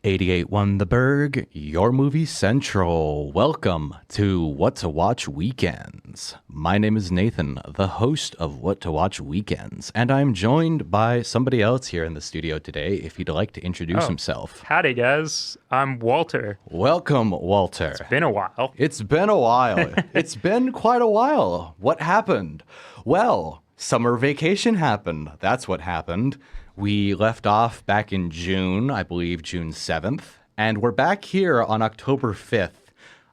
88.1 The Burg, your movie central. Welcome to What to Watch Weekends. My name is Nathan, the host of What to Watch Weekends, and I'm joined by somebody else here in the studio today, if he'd like to introduce himself. Howdy, guys. I'm Walter. Welcome, Walter. It's been a while. It's been a while. It's been quite a while. What happened? Well, summer vacation happened. That's what happened. We left off back in June, I believe June 7th, and we're back here on October 5th.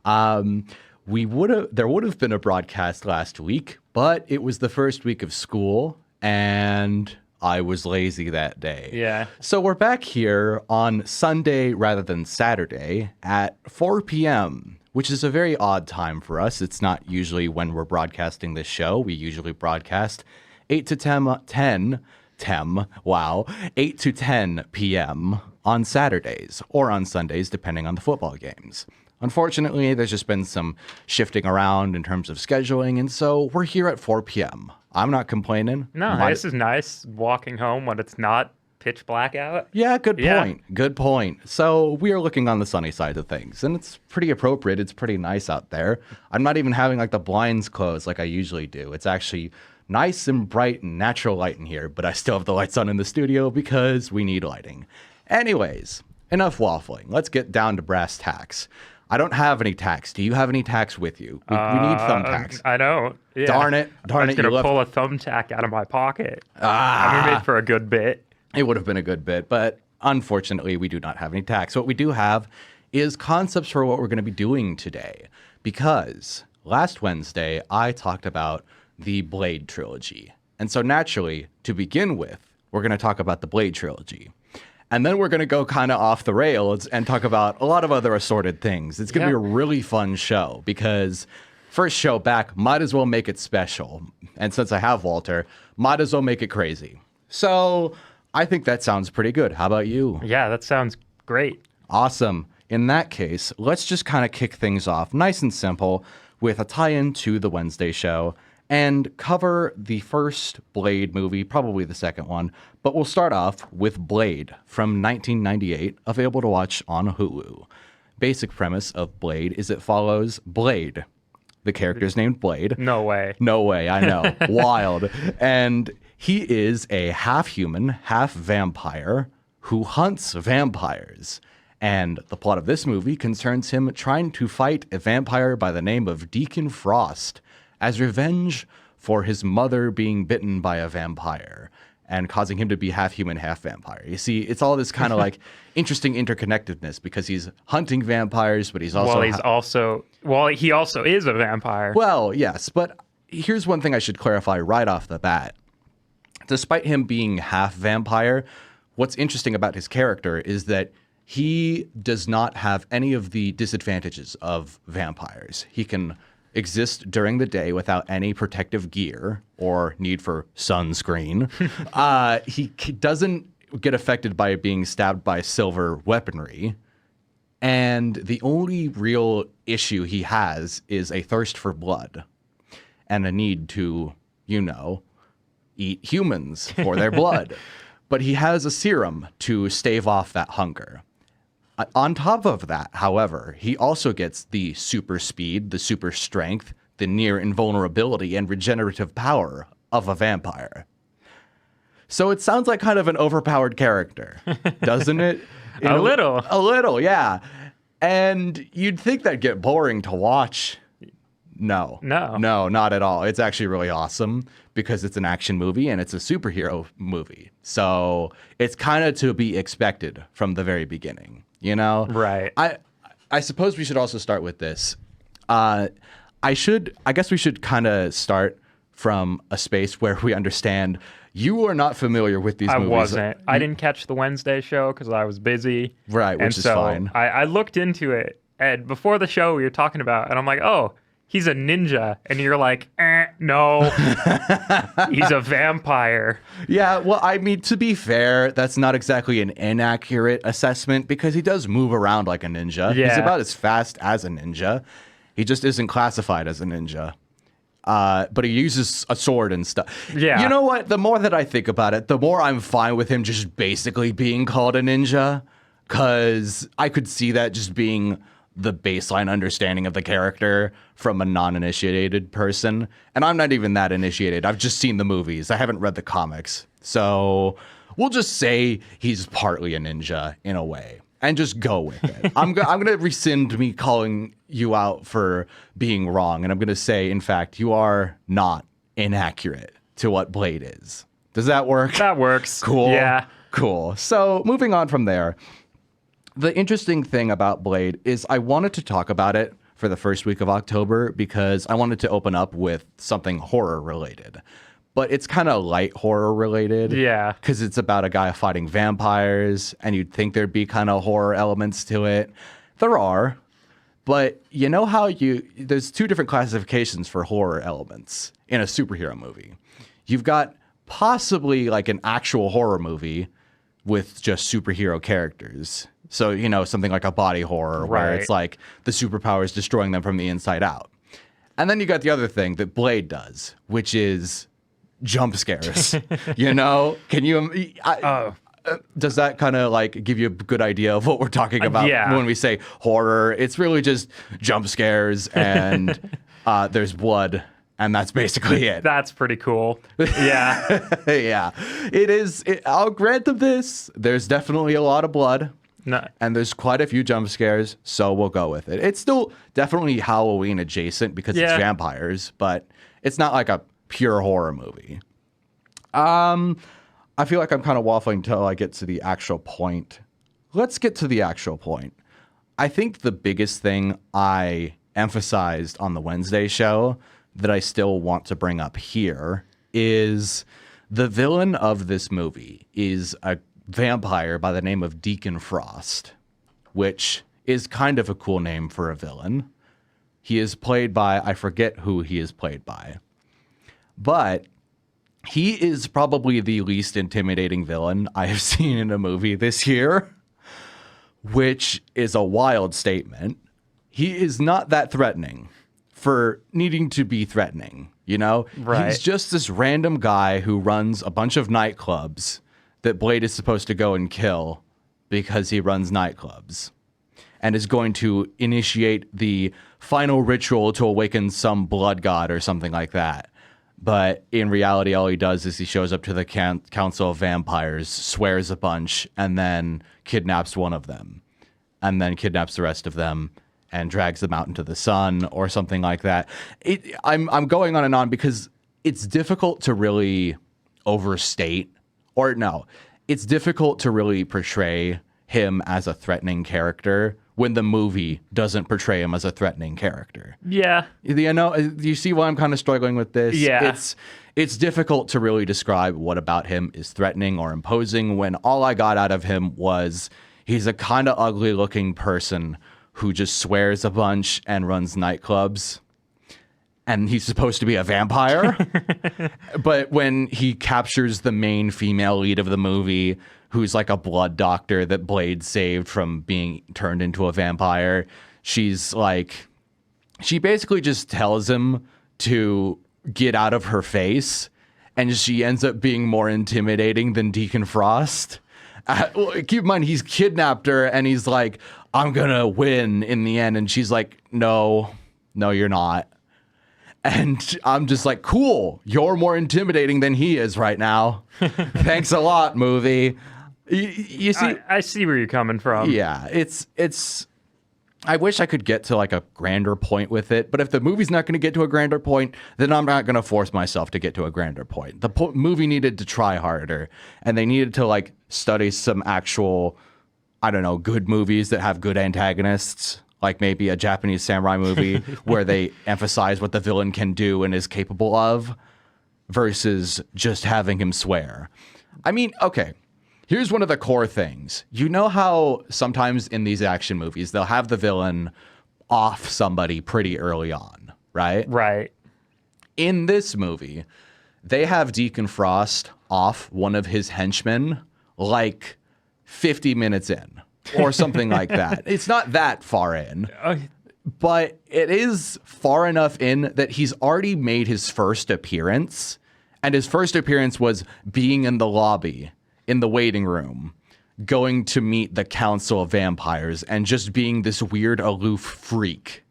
There would have been a broadcast last week, but it was the first week of school, and I was lazy that day. Yeah. So we're back here on Sunday rather than Saturday at 4 p.m., which is a very odd time for us. It's not usually when we're broadcasting this show. We usually broadcast 8 to 10 p.m. on Saturdays or on Sundays, depending on the football games. Unfortunately, there's just been some shifting around in terms of scheduling, and so we're here at 4 p.m. I'm not complaining. No, this is nice walking home when it's not pitch black out. Yeah, good point. Good point. So we are looking on the sunny side of things, and it's pretty appropriate. It's pretty nice out there. I'm not even having like the blinds closed like I usually do. It's actually nice and bright and natural light in here, but I still have the lights on in the studio because we need lighting. Anyways, enough waffling. Let's get down to brass tacks. I don't have any tacks. Do you have any tacks with you? We need thumbtacks. I don't. Yeah. Darn it. I was going to pull a thumbtack out of my pocket. I made for a good bit. It would have been a good bit, but unfortunately, we do not have any tacks. What we do have is concepts for what we're going to be doing today, because last Wednesday, I talked about the Blade trilogy. And so naturally, to begin with, we're going to talk about the Blade trilogy. And then we're going to go kind of off the rails and talk about a lot of other assorted things. It's going to be a really fun show because first show back, might as well make it special. And since I have Walter, might as well make it crazy. So I think that sounds pretty good. How about you? Yeah, that sounds great. Awesome. In that case, let's just kind of kick things off nice and simple with a tie-in to the Wednesday show and cover the first Blade movie, probably the second one, but we'll start off with Blade from 1998, available to watch on Hulu. Basic premise of Blade is it follows Blade. The character is named Blade. No way. No way, I know. Wild. And he is a half-human, half-vampire who hunts vampires. And the plot of this movie concerns him trying to fight a vampire by the name of Deacon Frost as revenge for his mother being bitten by a vampire and causing him to be half human, half vampire. You see, it's all this kind of like interesting interconnectedness because he's hunting vampires, but he's also... he also is a vampire. Well, yes, but here's one thing I should clarify right off the bat. Despite him being half vampire, what's interesting about his character is that he does not have any of the disadvantages of vampires. He can exist during the day without any protective gear or need for sunscreen. He doesn't get affected by being stabbed by silver weaponry. And the only real issue he has is a thirst for blood and a need to, eat humans for their blood. But he has a serum to stave off that hunger. On top of that, however, he also gets the super speed, the super strength, the near invulnerability, and regenerative power of a vampire. So it sounds like kind of an overpowered character, doesn't it? A little. A little, yeah. And you'd think that'd get boring to watch. No, not at all. It's actually really awesome because it's an action movie and it's a superhero movie. So it's kind of to be expected from the very beginning. Right. I suppose we should also start with this. I guess we should kind of start from a space where we understand you are not familiar with these movies. I wasn't. I didn't catch the Wednesday show because I was busy. Right, which is fine. I looked into it, and before the show we were talking about, and I'm like, oh, he's a ninja. And you're like, no, he's a vampire. Yeah, well, I mean, to be fair, that's not exactly an inaccurate assessment because he does move around like a ninja. Yeah. He's about as fast as a ninja. He just isn't classified as a ninja. But he uses a sword and stuff. Yeah. You know what? The more that I think about it, the more I'm fine with him just basically being called a ninja. because I could see that just being the baseline understanding of the character from a non-initiated person. And I'm not even that initiated. I've just seen the movies. I haven't read the comics. So we'll just say he's partly a ninja in a way and just go with it. I'm going to rescind me calling you out for being wrong. And I'm going to say, in fact, you are not inaccurate to what Blade is. Does that work? That works. Cool. Yeah. Cool. So moving on from there, the interesting thing about Blade is I wanted to talk about it for the first week of October because I wanted to open up with something horror related. But it's kind of light horror related. Yeah. Because it's about a guy fighting vampires, and you'd think there'd be kind of horror elements to it. There are. But you know how there's two different classifications for horror elements in a superhero movie. You've got possibly like an actual horror movie with just superhero characters. So, you know, something like a body horror where Right. it's like the superpowers destroying them from the inside out. And then you got the other thing that Blade does, which is jump scares. You know, can you? Does that kind of like give you a good idea of what we're talking about yeah. when we say horror? It's really just jump scares and there's blood. And that's basically it. That's pretty cool. Yeah. Yeah, it is. I'll grant them this. There's definitely a lot of blood. No. And there's quite a few jump scares, so we'll go with it. It's still definitely Halloween adjacent because it's vampires, but it's not like a pure horror movie. I feel like I'm kind of waffling until I get to the actual point. Let's get to the actual point. I think the biggest thing I emphasized on the Wednesday show that I still want to bring up here is the villain of this movie is a vampire by the name of Deacon Frost, which is kind of a cool name for a villain. He is played by, I forget who he is played by, but he is probably the least intimidating villain I have seen in a movie this year, which is a wild statement. He is not that threatening for needing to be threatening, you know? Right. He's just this random guy who runs a bunch of nightclubs that Blade is supposed to go and kill because he runs nightclubs and is going to initiate the final ritual to awaken some blood god or something like that. But in reality, all he does is he shows up to the Council of Vampires, swears a bunch, and then kidnaps one of them, and then kidnaps the rest of them and drags them out into the sun or something like that. I'm going on and on because it's difficult to really overstate, or no, it's difficult to really portray him as a threatening character when the movie doesn't portray him as a threatening character. Yeah. You know, do you see why I'm kind of struggling with this? Yeah. It's difficult to really describe what about him is threatening or imposing when all I got out of him was he's a kind of ugly looking person who just swears a bunch and runs nightclubs. And he's supposed to be a vampire. But when he captures the main female lead of the movie, who's like a blood doctor that Blade saved from being turned into a vampire, she basically just tells him to get out of her face. And she ends up being more intimidating than Deacon Frost. Keep in mind, he's kidnapped her and he's like, I'm going to win in the end. And she's like, no, you're not. And I'm just like, cool, you're more intimidating than he is right now. Thanks a lot, movie. You see, I see where you're coming from. yeah, it's. I wish I could get to like a grander point with it, but if the movie's not going to get to a grander point, then I'm not going to force myself to get to a grander point. The movie needed to try harder, and they needed to like study some actual, I don't know, good movies that have good antagonists. Like maybe a Japanese samurai movie where they emphasize what the villain can do and is capable of versus just having him swear. I mean, okay, here's one of the core things. You know how sometimes in these action movies, they'll have the villain off somebody pretty early on, right? Right. In this movie, they have Deacon Frost off one of his henchmen like 50 minutes in. Or something like that. It's not that far in, but it is far enough in that he's already made his first appearance. And his first appearance was being in the lobby, in the waiting room, going to meet the Council of Vampires and just being this weird, aloof freak.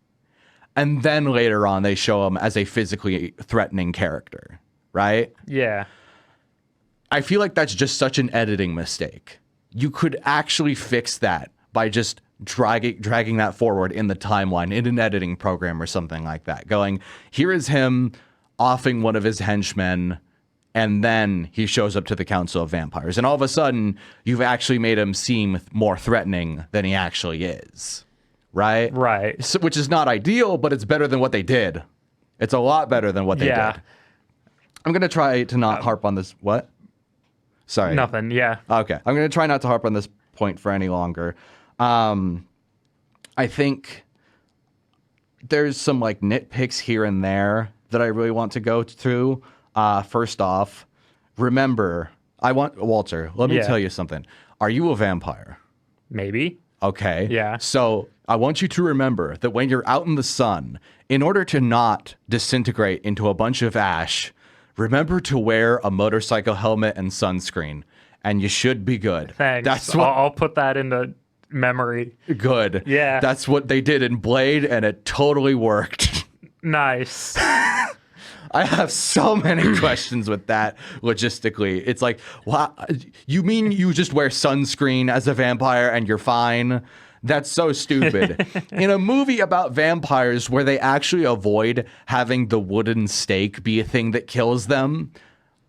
And then later on, they show him as a physically threatening character, right? Yeah. I feel like that's just such an editing mistake. You could actually fix that by just dragging that forward in the timeline in an editing program or something like that. Going, here is him offing one of his henchmen, and then he shows up to the Council of Vampires. And all of a sudden, you've actually made him seem more threatening than he actually is. Right? Right. So, which is not ideal, but it's better than what they did. It's a lot better than what they did. I'm going to try to not harp on this. What? Sorry. Nothing. Yeah. Okay. I'm going to try not to harp on this point for any longer. I think there's some like nitpicks here and there that I really want to go through. First off, remember, Walter, let me tell you something. Are you a vampire? Maybe. Okay. Yeah. So I want you to remember that when you're out in the sun, in order to not disintegrate into a bunch of ash, remember to wear a motorcycle helmet and sunscreen, and you should be good. Thanks. That's what. I'll put that into memory. Good. Yeah. That's what they did in Blade, and it totally worked. Nice. I have so many questions with that logistically. It's like, wow, you mean you just wear sunscreen as a vampire and you're fine? That's so stupid. In a movie about vampires where they actually avoid having the wooden stake be a thing that kills them,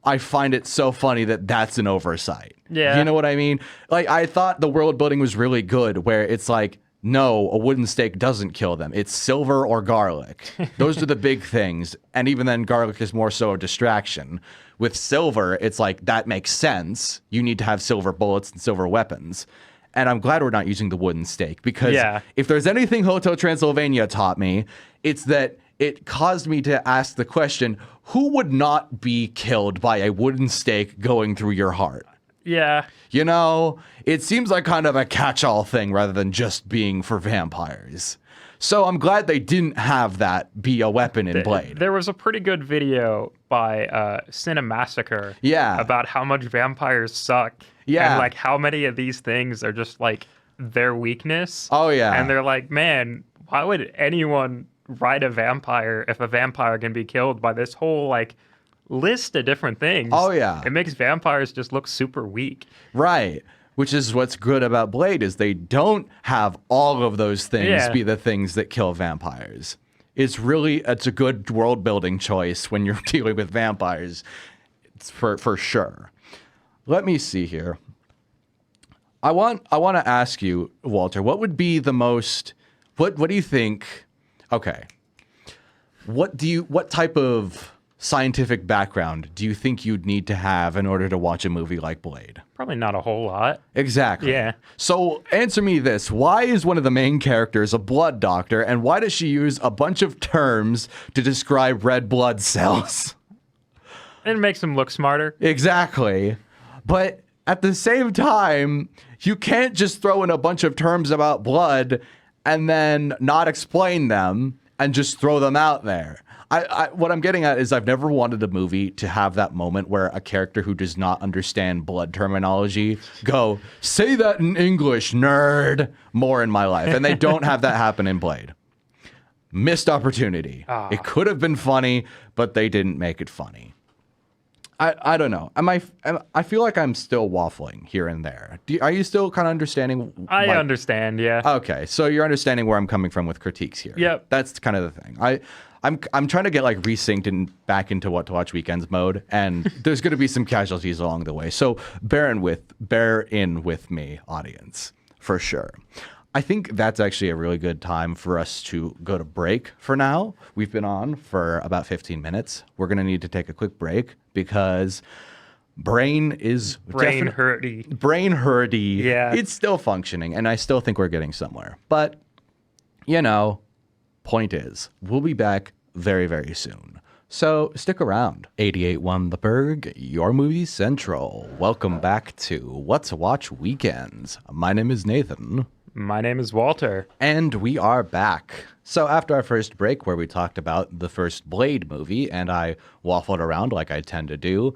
I find it so funny that that's an oversight. Yeah. You know what I mean? Like, I thought the world building was really good, where it's like, no, a wooden stake doesn't kill them. It's silver or garlic. Those are the big things. And even then, garlic is more so a distraction. With silver, it's like, that makes sense. You need to have silver bullets and silver weapons. And I'm glad we're not using the wooden stake, because if there's anything Hotel Transylvania taught me, it's that it caused me to ask the question, who would not be killed by a wooden stake going through your heart? Yeah. You know, it seems like kind of a catch-all thing rather than just being for vampires. So I'm glad they didn't have that be a weapon in Blade. There was a pretty good video by Cinemassacre about how much vampires suck. Yeah. And like how many of these things are just like their weakness. Oh, yeah. And they're like, man, why would anyone write a vampire if a vampire can be killed by this whole like list of different things? Oh, yeah. It makes vampires just look super weak. Right. Which is what's good about Blade, is they don't have all of those things be the things that kill vampires. It's a good world building choice when you're dealing with vampires. It's for sure. Let me see here. I want to ask you, Walter, what would be the most, what do you think? Okay. What type of scientific background do you think you'd need to have in order to watch a movie like Blade? Probably not a whole lot. Exactly. Yeah. So answer me this. Why is one of the main characters a blood doctor, and why does she use a bunch of terms to describe red blood cells? It makes them look smarter. Exactly. But at the same time, you can't just throw in a bunch of terms about blood and then not explain them and just throw them out there. What I'm getting at is I've never wanted a movie to have that moment where a character who does not understand blood terminology go, say that in English, nerd, more in my life. And they don't have that happen in Blade. Missed opportunity. It could have been funny, but they didn't make it funny. I don't know. I feel like I'm still waffling here and there. Are you still kind of understanding? I understand, yeah. Okay, so you're understanding where I'm coming from with critiques here. Yep. That's kind of the thing. I'm trying to get like resynced and back into What to Watch Weekends mode, and there's going to be some casualties along the way. So bear in with me, audience, for sure. I think that's actually a really good time for us to go to break for now. We've been on for about 15 minutes. We're going to need to take a quick break because brain hurty. Yeah. It's still functioning, and I still think we're getting somewhere. But, you know, point is, we'll be back very, very soon. So stick around. 88.1 The Burg, your movie central. Welcome back to What to Watch Weekends. My name is Nathan. My name is Walter. And we are back. So after our first break, where we talked about the first Blade movie, and I waffled around like I tend to do,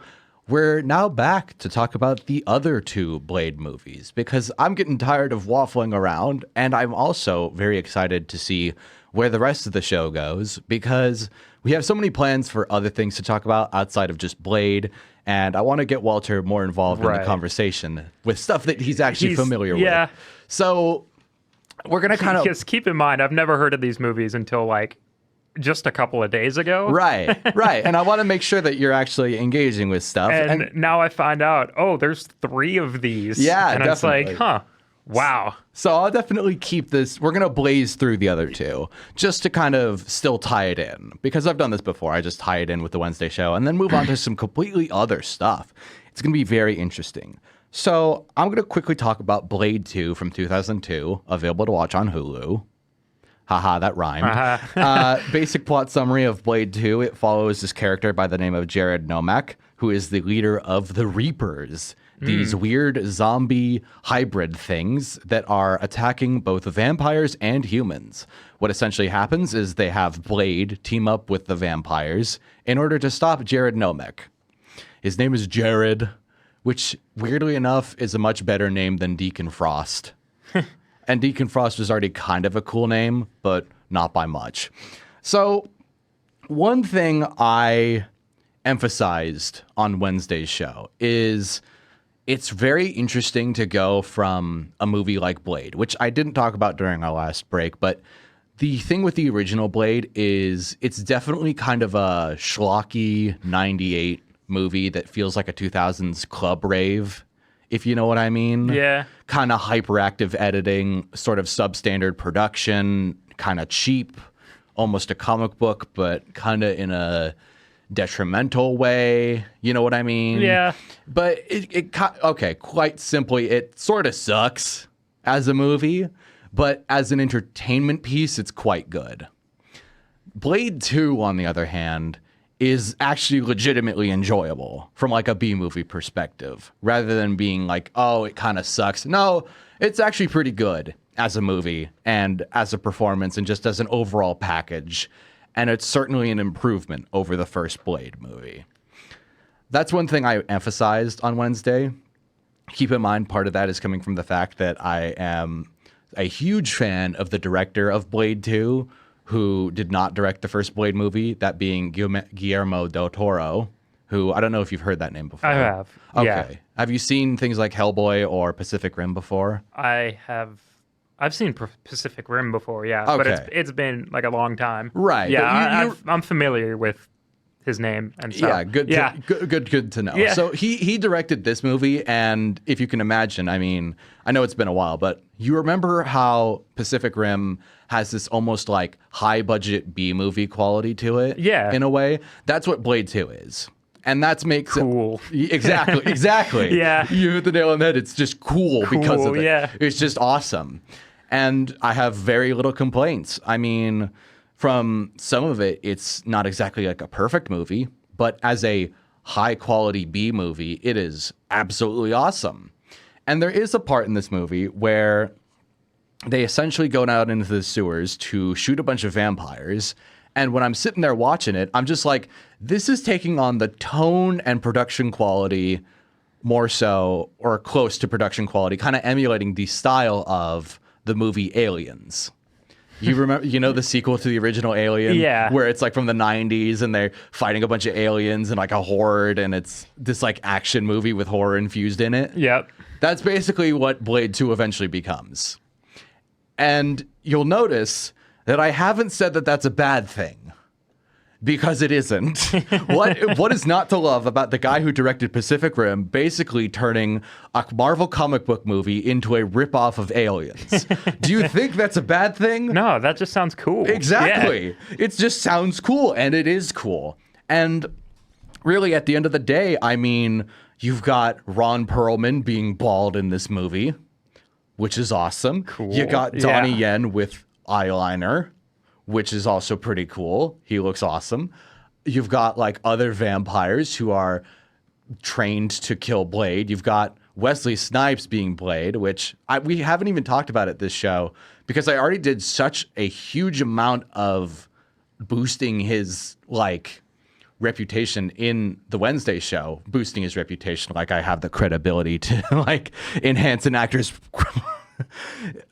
we're now back to talk about the other two Blade movies because I'm getting tired of waffling around, and I'm also very excited to see where the rest of the show goes because we have so many plans for other things to talk about outside of just Blade, and I want to get Walter more involved in the conversation with stuff that he's actually familiar with. So we're going to kind of... Just keep in mind, I've never heard of these movies until like just a couple of days ago. Right. And I want to make sure that you're actually engaging with stuff. And now I find out, there's 3 of these. Yeah, and definitely. It's like, wow. So I'll definitely keep this. We're going to blaze through the other 2 just to kind of still tie it in because I've done this before. I just tie it in with the Wednesday show and then move on to some completely other stuff. It's going to be very interesting. So I'm going to quickly talk about Blade 2 from 2002, available to watch on Hulu. Haha, that rhymed. Basic plot summary of Blade 2. It follows this character by the name of Jared Nomak, who is the leader of the Reapers, these weird zombie hybrid things that are attacking both vampires and humans. What essentially happens is they have Blade team up with the vampires in order to stop Jared Nomak. His name is Jared, which weirdly enough is a much better name than Deacon Frost. And Deacon Frost was already kind of a cool name, but not by much. So one thing I emphasized on Wednesday's show is it's very interesting to go from a movie like Blade, which I didn't talk about during our last break, but the thing with the original Blade is it's definitely kind of a schlocky 98 movie that feels like a 2000s club rave, if you know what I mean. Yeah. Kind of hyperactive editing, sort of substandard production, kind of cheap, almost a comic book, but kind of in a detrimental way. You know what I mean? Yeah. But quite simply, it sort of sucks as a movie, but as an entertainment piece, it's quite good. Blade 2, on the other hand, is actually legitimately enjoyable from like a B-movie perspective, rather than being like, oh, it kind of sucks. No, it's actually pretty good as a movie and as a performance and just as an overall package. And it's certainly an improvement over the first Blade movie. That's one thing I emphasized on Wednesday. Keep in mind, part of that is coming from the fact that I am a huge fan of the director of Blade 2, who did not direct the first Blade movie, that being Guillermo del Toro, who I don't know if you've heard that name before. I have. Okay. Yeah. Have you seen things like Hellboy or Pacific Rim before? I have. I've seen Pacific Rim before, yeah, Okay. but it's been like a long time. Right. Yeah, I'm familiar with his name and stuff. Yeah, good to know. Yeah. So he directed this movie, and if you can imagine, I mean, I know it's been a while, but you remember how Pacific Rim has this almost like high budget B movie quality to it? Yeah. In a way, that's what Blade 2 is. And that makes cool. it exactly. Yeah. You hit the nail on the head. It's just cool because of it. Yeah. It's just awesome. And I have very little complaints. I mean, from some of it, it's not exactly like a perfect movie, but as a high quality B movie, it is absolutely awesome. And there is a part in this movie where they essentially go down into the sewers to shoot a bunch of vampires. And when I'm sitting there watching it, I'm just like, this is taking on the tone and production quality more so, or close to production quality, kind of emulating the style of the movie Aliens. You remember, the sequel to the original Alien? Yeah. Where it's like from the 90s and they're fighting a bunch of aliens and like a horde, and it's this like action movie with horror infused in it. Yep. That's basically what Blade 2 eventually becomes. And you'll notice that I haven't said that that's a bad thing, because it isn't. What is not to love about the guy who directed Pacific Rim basically turning a Marvel comic book movie into a ripoff of Aliens? Do you think that's a bad thing? No, that just sounds cool. Exactly. Yeah. It just sounds cool, and it is cool. And really, at the end of the day, I mean, you've got Ron Perlman being bald in this movie, which is awesome. Cool. You got Donnie Yeah. Yen with eyeliner, which is also pretty cool. He looks awesome. You've got like other vampires who are trained to kill Blade. You've got Wesley Snipes being Blade, which we haven't even talked about at this show because I already did such a huge amount of boosting his like reputation in the Wednesday show, boosting his reputation like I have the credibility to like enhance an actor's.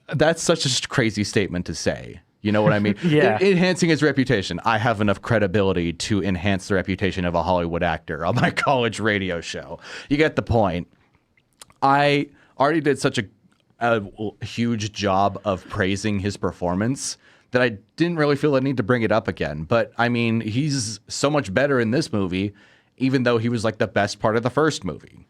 That's such a crazy statement to say. You know what I mean? Yeah. Enhancing his reputation. I have enough credibility to enhance the reputation of a Hollywood actor on my college radio show. You get the point. I already did such a huge job of praising his performance that I didn't really feel the need to bring it up again. But I mean, he's so much better in this movie, even though he was like the best part of the first movie.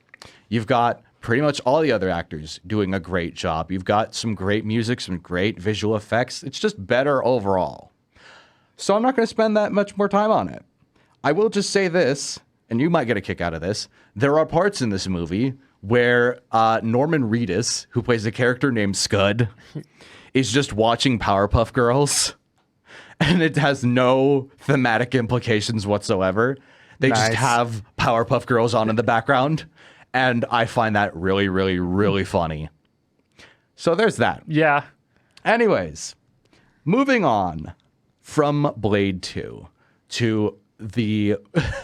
You've got pretty much all the other actors doing a great job. You've got some great music, some great visual effects. It's just better overall. So I'm not going to spend that much more time on it. I will just say this, and you might get a kick out of this. There are parts in this movie where Norman Reedus, who plays a character named Scud, is just watching Powerpuff Girls, and it has no thematic implications whatsoever. They just have Powerpuff Girls on in the background. And I find that really, really, really funny. So there's that. Yeah. Anyways, moving on from Blade 2 to the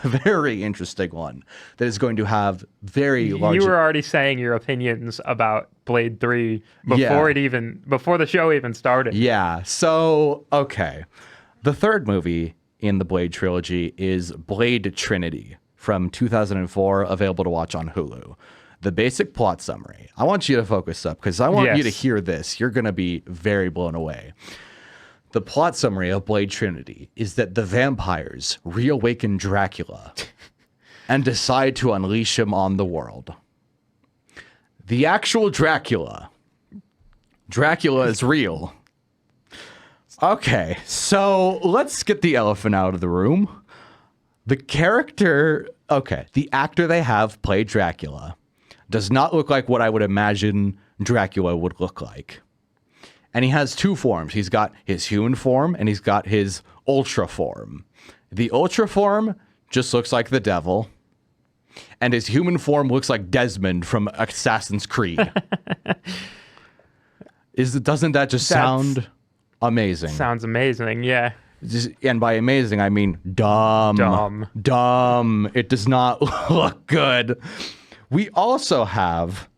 very interesting one that is going to have very large... You were already saying your opinions about Blade 3 before before the show even started. Yeah. So, okay. The third movie in the Blade trilogy is Blade Trinity, from 2004, available to watch on Hulu. The basic plot summary. I want you to focus up because I want you to hear this. You're going to be very blown away. The plot summary of Blade Trinity is that the vampires reawaken Dracula and decide to unleash him on the world. The actual Dracula is real. Okay, so let's get the elephant out of the room. The actor they have play Dracula does not look like what I would imagine Dracula would look like. And he has two forms. He's got his human form and he's got his ultra form. The ultra form just looks like the devil, and his human form looks like Desmond from Assassin's Creed. Doesn't that just sound amazing? Sounds amazing, yeah. And by amazing, I mean dumb. Dumb. It does not look good. We also have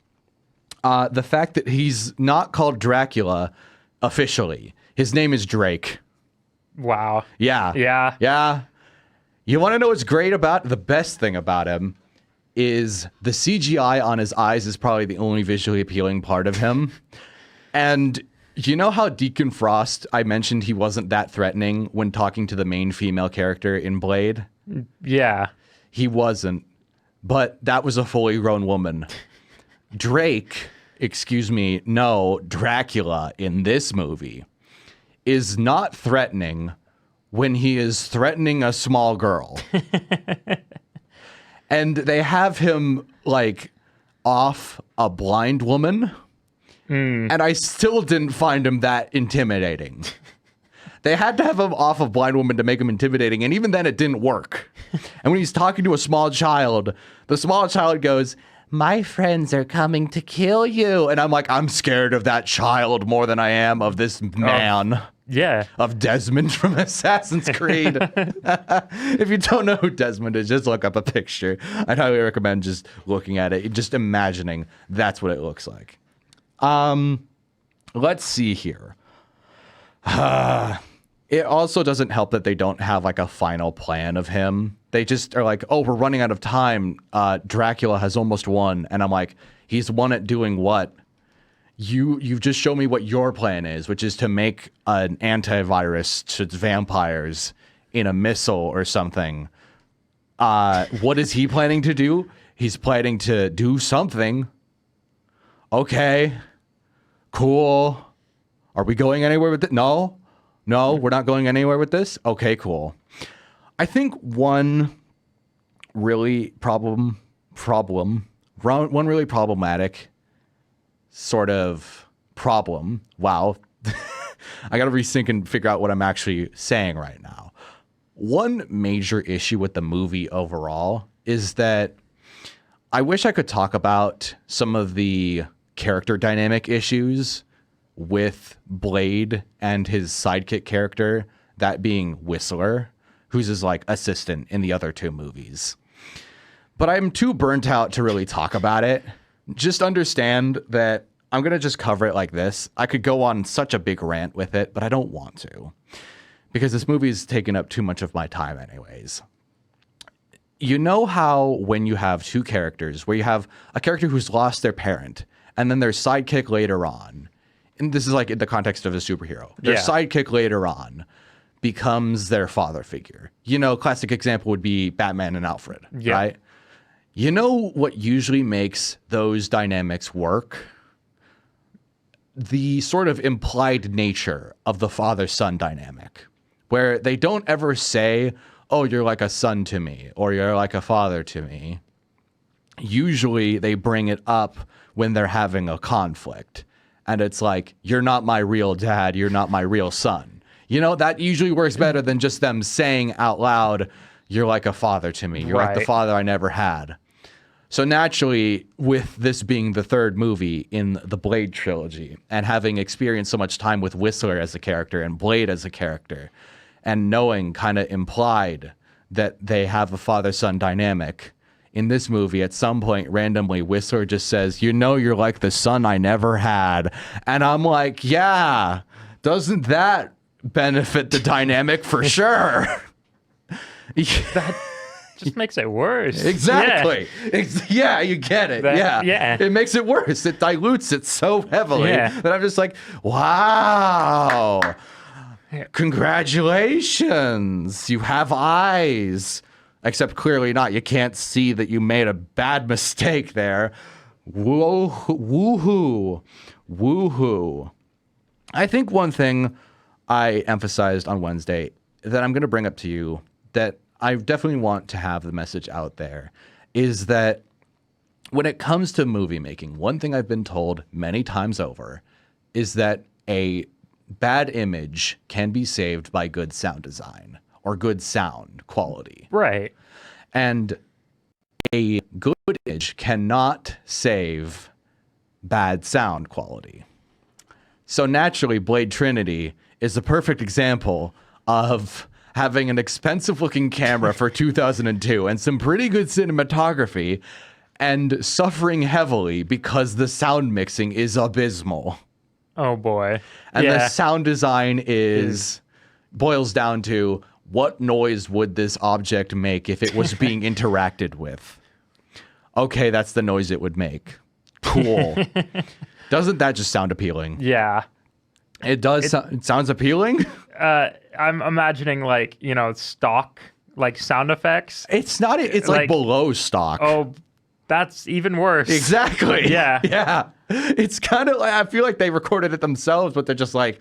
the fact that he's not called Dracula officially. His name is Drake. Wow. Yeah. Yeah. Yeah. You want to know what's great about the best thing about him is the CGI on his eyes is probably the only visually appealing part of him. And you know how Deacon Frost, I mentioned he wasn't that threatening when talking to the main female character in Blade? Yeah. He wasn't, but that was a fully grown woman. Dracula in this movie is not threatening when he is threatening a small girl. And they have him like off a blind woman. And I still didn't find him that intimidating. They had to have him off a blind woman to make him intimidating, and even then it didn't work. And when he's talking to a small child, the small child goes, "My friends are coming to kill you." And I'm like, I'm scared of that child more than I am of this man. Yeah. Of Desmond from Assassin's Creed. If you don't know who Desmond is, just look up a picture. I'd highly recommend just looking at it, just imagining that's what it looks like. Let's see here. It also doesn't help that they don't have like a final plan of him. They just are like, oh, we're running out of time. Dracula has almost won. And I'm like, he's won at doing what? You've just shown me what your plan is, which is to make an antivirus to vampires in a missile or something. What is he planning to do? He's planning to do something. Okay, cool. Are we going anywhere with it? No, we're not going anywhere with this. Okay, cool. I think one really problematic sort of problem. Wow. I got to resync and figure out what I'm actually saying right now. One major issue with the movie overall is that I wish I could talk about some of the character dynamic issues with Blade and his sidekick character, that being Whistler, who's his like assistant in the other two movies. But I'm too burnt out to really talk about it. Just understand that I'm going to just cover it like this. I could go on such a big rant with it, but I don't want to, because this movie's taken up too much of my time anyways. You know how when you have two characters, where you have a character who's lost their parent, and then their sidekick later on, and this is like in the context of a superhero, their sidekick later on becomes their father figure. You know, classic example would be Batman and Alfred, right? You know what usually makes those dynamics work? The sort of implied nature of the father-son dynamic, where they don't ever say, oh, you're like a son to me, or you're like a father to me. Usually they bring it up when they're having a conflict. And it's like, you're not my real dad, you're not my real son. You know, that usually works better than just them saying out loud, you're like a father to me, you're like the father I never had. So naturally, with this being the third movie in the Blade trilogy, and having experienced so much time with Whistler as a character and Blade as a character, and knowing kind of implied that they have a father-son dynamic, in this movie, at some point, randomly, Whistler just says, you know, you're like the son I never had. And I'm like, yeah, doesn't that benefit the dynamic for sure? That just makes it worse. Exactly. Yeah, you get it. Yeah. It makes it worse. It dilutes it so heavily that I'm just like, wow. Congratulations. You have eyes. Except clearly not. You can't see that you made a bad mistake there. Woohoo. Woohoo. I think one thing I emphasized on Wednesday that I'm going to bring up to you that I definitely want to have the message out there is that when it comes to movie making, one thing I've been told many times over is that a bad image can be saved by good sound design or good sound quality. Right. And a good image cannot save bad sound quality. So naturally, Blade Trinity is a perfect example of having an expensive looking camera for 2002 and some pretty good cinematography and suffering heavily because the sound mixing is abysmal. Oh boy. And the sound design boils down to, what noise would this object make if it was being interacted with? Okay, that's the noise it would make. Cool. Doesn't that just sound appealing? Yeah. It does. It sounds appealing? I'm imagining like, you know, stock, like sound effects. It's not. It's like below stock. Oh, that's even worse. Exactly. Yeah. Yeah. It's kind of like, I feel like they recorded it themselves, but they're just like,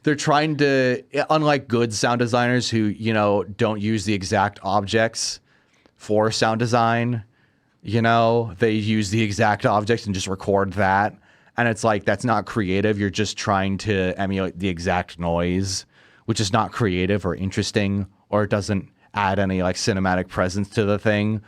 they're trying to, unlike good sound designers who, you know, don't use the exact objects for sound design, you know, they use the exact objects and just record that. And it's like, that's not creative. You're just trying to emulate the exact noise, which is not creative or interesting, or it doesn't add any like cinematic presence to the thing.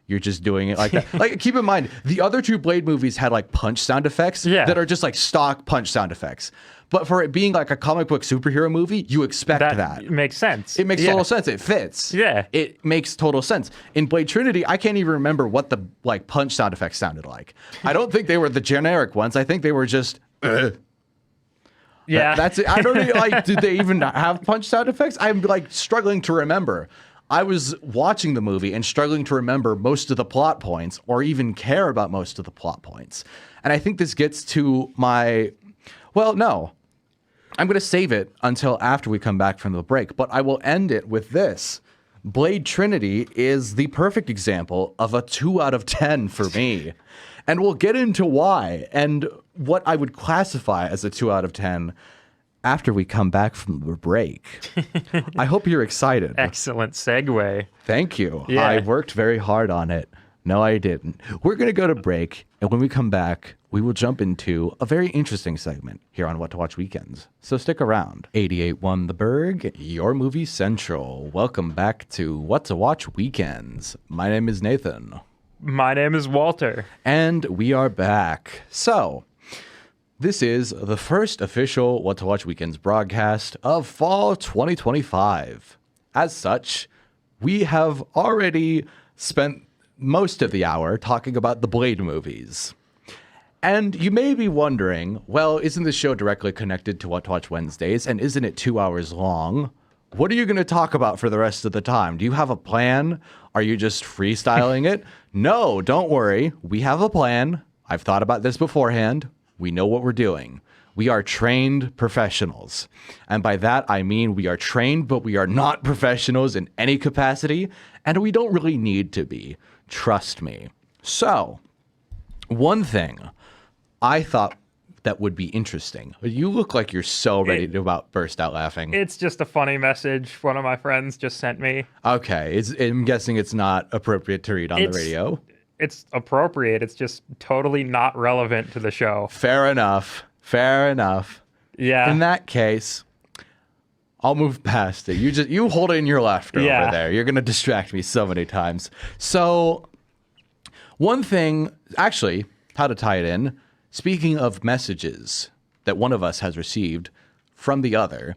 You're just doing it like that. Like, keep in mind, the other two Blade movies had like punch sound effects that are just like stock punch sound effects. But for it being like a comic book superhero movie, you expect that. It makes sense. It makes total sense. It fits. Yeah. It makes total sense. In Blade Trinity, I can't even remember what the like punch sound effects sounded like. I don't think they were the generic ones. I think they were just Yeah. That's it. I don't even, like, did they even have punch sound effects? I'm like struggling to remember. I was watching the movie and struggling to remember most of the plot points or even care about most of the plot points. And I think this gets to my, well, no, I'm going to save it until after we come back from the break, but I will end it with this. Blade Trinity is the perfect example of a 2 out of 10 for me. And we'll get into why and what I would classify as a 2 out of 10 after we come back from the break. I hope you're excited. Excellent segue. Thank you. Yeah. I worked very hard on it. No, I didn't. We're going to go to break, and when we come back, we will jump into a very interesting segment here on What to Watch Weekends. So stick around. 88.1 The Burg, your movie central. Welcome back to What to Watch Weekends. My name is Nathan. My name is Walter. And we are back. So, this is the first official What to Watch Weekends broadcast of fall 2025. as such, we have already spent most of the hour talking about the Blade movies. And you may be wondering, well, isn't this show directly connected to What to Watch Wednesdays? And isn't it 2 hours long? What are you going to talk about for the rest of the time? Do you have a plan? Are you just freestyling it? No, don't worry. We have a plan. I've thought about this beforehand. We know what we're doing. We are trained professionals. And by that, I mean we are trained, but we are not professionals in any capacity. And we don't really need to be. Trust me. So, one thing I thought that would be interesting. You look like you're so ready to about burst out laughing. It's just a funny message one of my friends just sent me. Okay. I'm guessing it's not appropriate to read on the radio. It's appropriate. It's just totally not relevant to the show. Fair enough. Fair enough. Yeah. In that case, I'll move past it. You hold it in your laughter over there. You're going to distract me so many times. So one thing, actually, how to tie it in, speaking of messages that one of us has received from the other,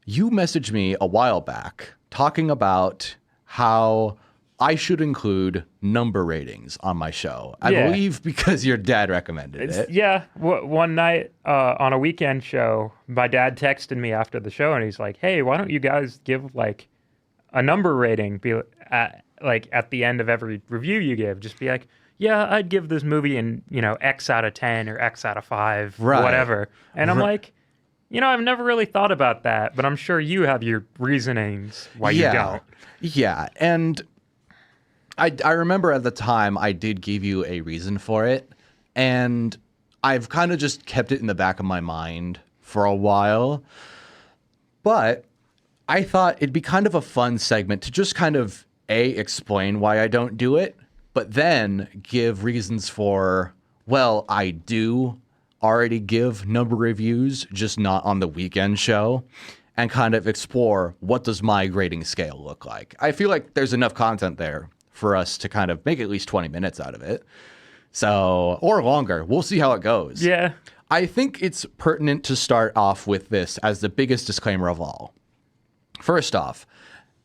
you messaged me a while back talking about how I should include number ratings on my show. I believe because your dad recommended it. Yeah. One night on a weekend show, my dad texted me after the show and he's like, hey, why don't you guys give like a number rating at the end of every review you give? Just be like, yeah, I'd give this movie X out of 10 or X out of 5, whatever. And I'm like, I've never really thought about that, but I'm sure you have your reasonings why you don't. Yeah. And I remember at the time I did give you a reason for it, and I've kind of just kept it in the back of my mind for a while. But I thought it'd be kind of a fun segment to just kind of explain why I don't do it, but then give reasons for, well, I do already give number reviews, just not on the weekend show, and kind of explore what does my grading scale look like. I feel like there's enough content there for us to kind of make at least 20 minutes out of it. So, or longer. We'll see how it goes. Yeah. I think it's pertinent to start off with this as the biggest disclaimer of all. First off,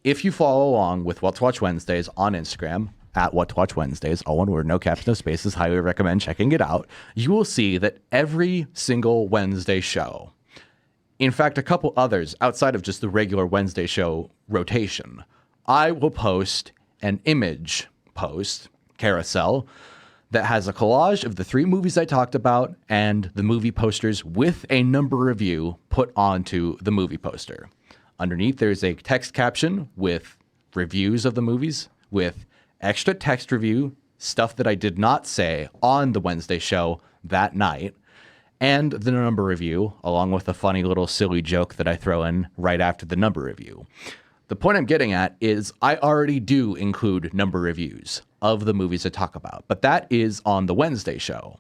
if you follow along with What to Watch Wednesdays on Instagram, at What to Watch Wednesdays, all one word, no caps, no spaces, highly recommend checking it out, you will see that every single Wednesday show, in fact, a couple others outside of just the regular Wednesday show rotation, I will post an image post carousel that has a collage of the 3 movies I talked about and the movie posters with a number review put onto the movie poster. Underneath, there's a text caption with reviews of the movies, with extra text review, stuff that I did not say on the Wednesday show that night, and the number review, along with a funny little silly joke that I throw in right after the number review. The point I'm getting at is I already do include number reviews of the movies I talk about, but that is on the Wednesday show.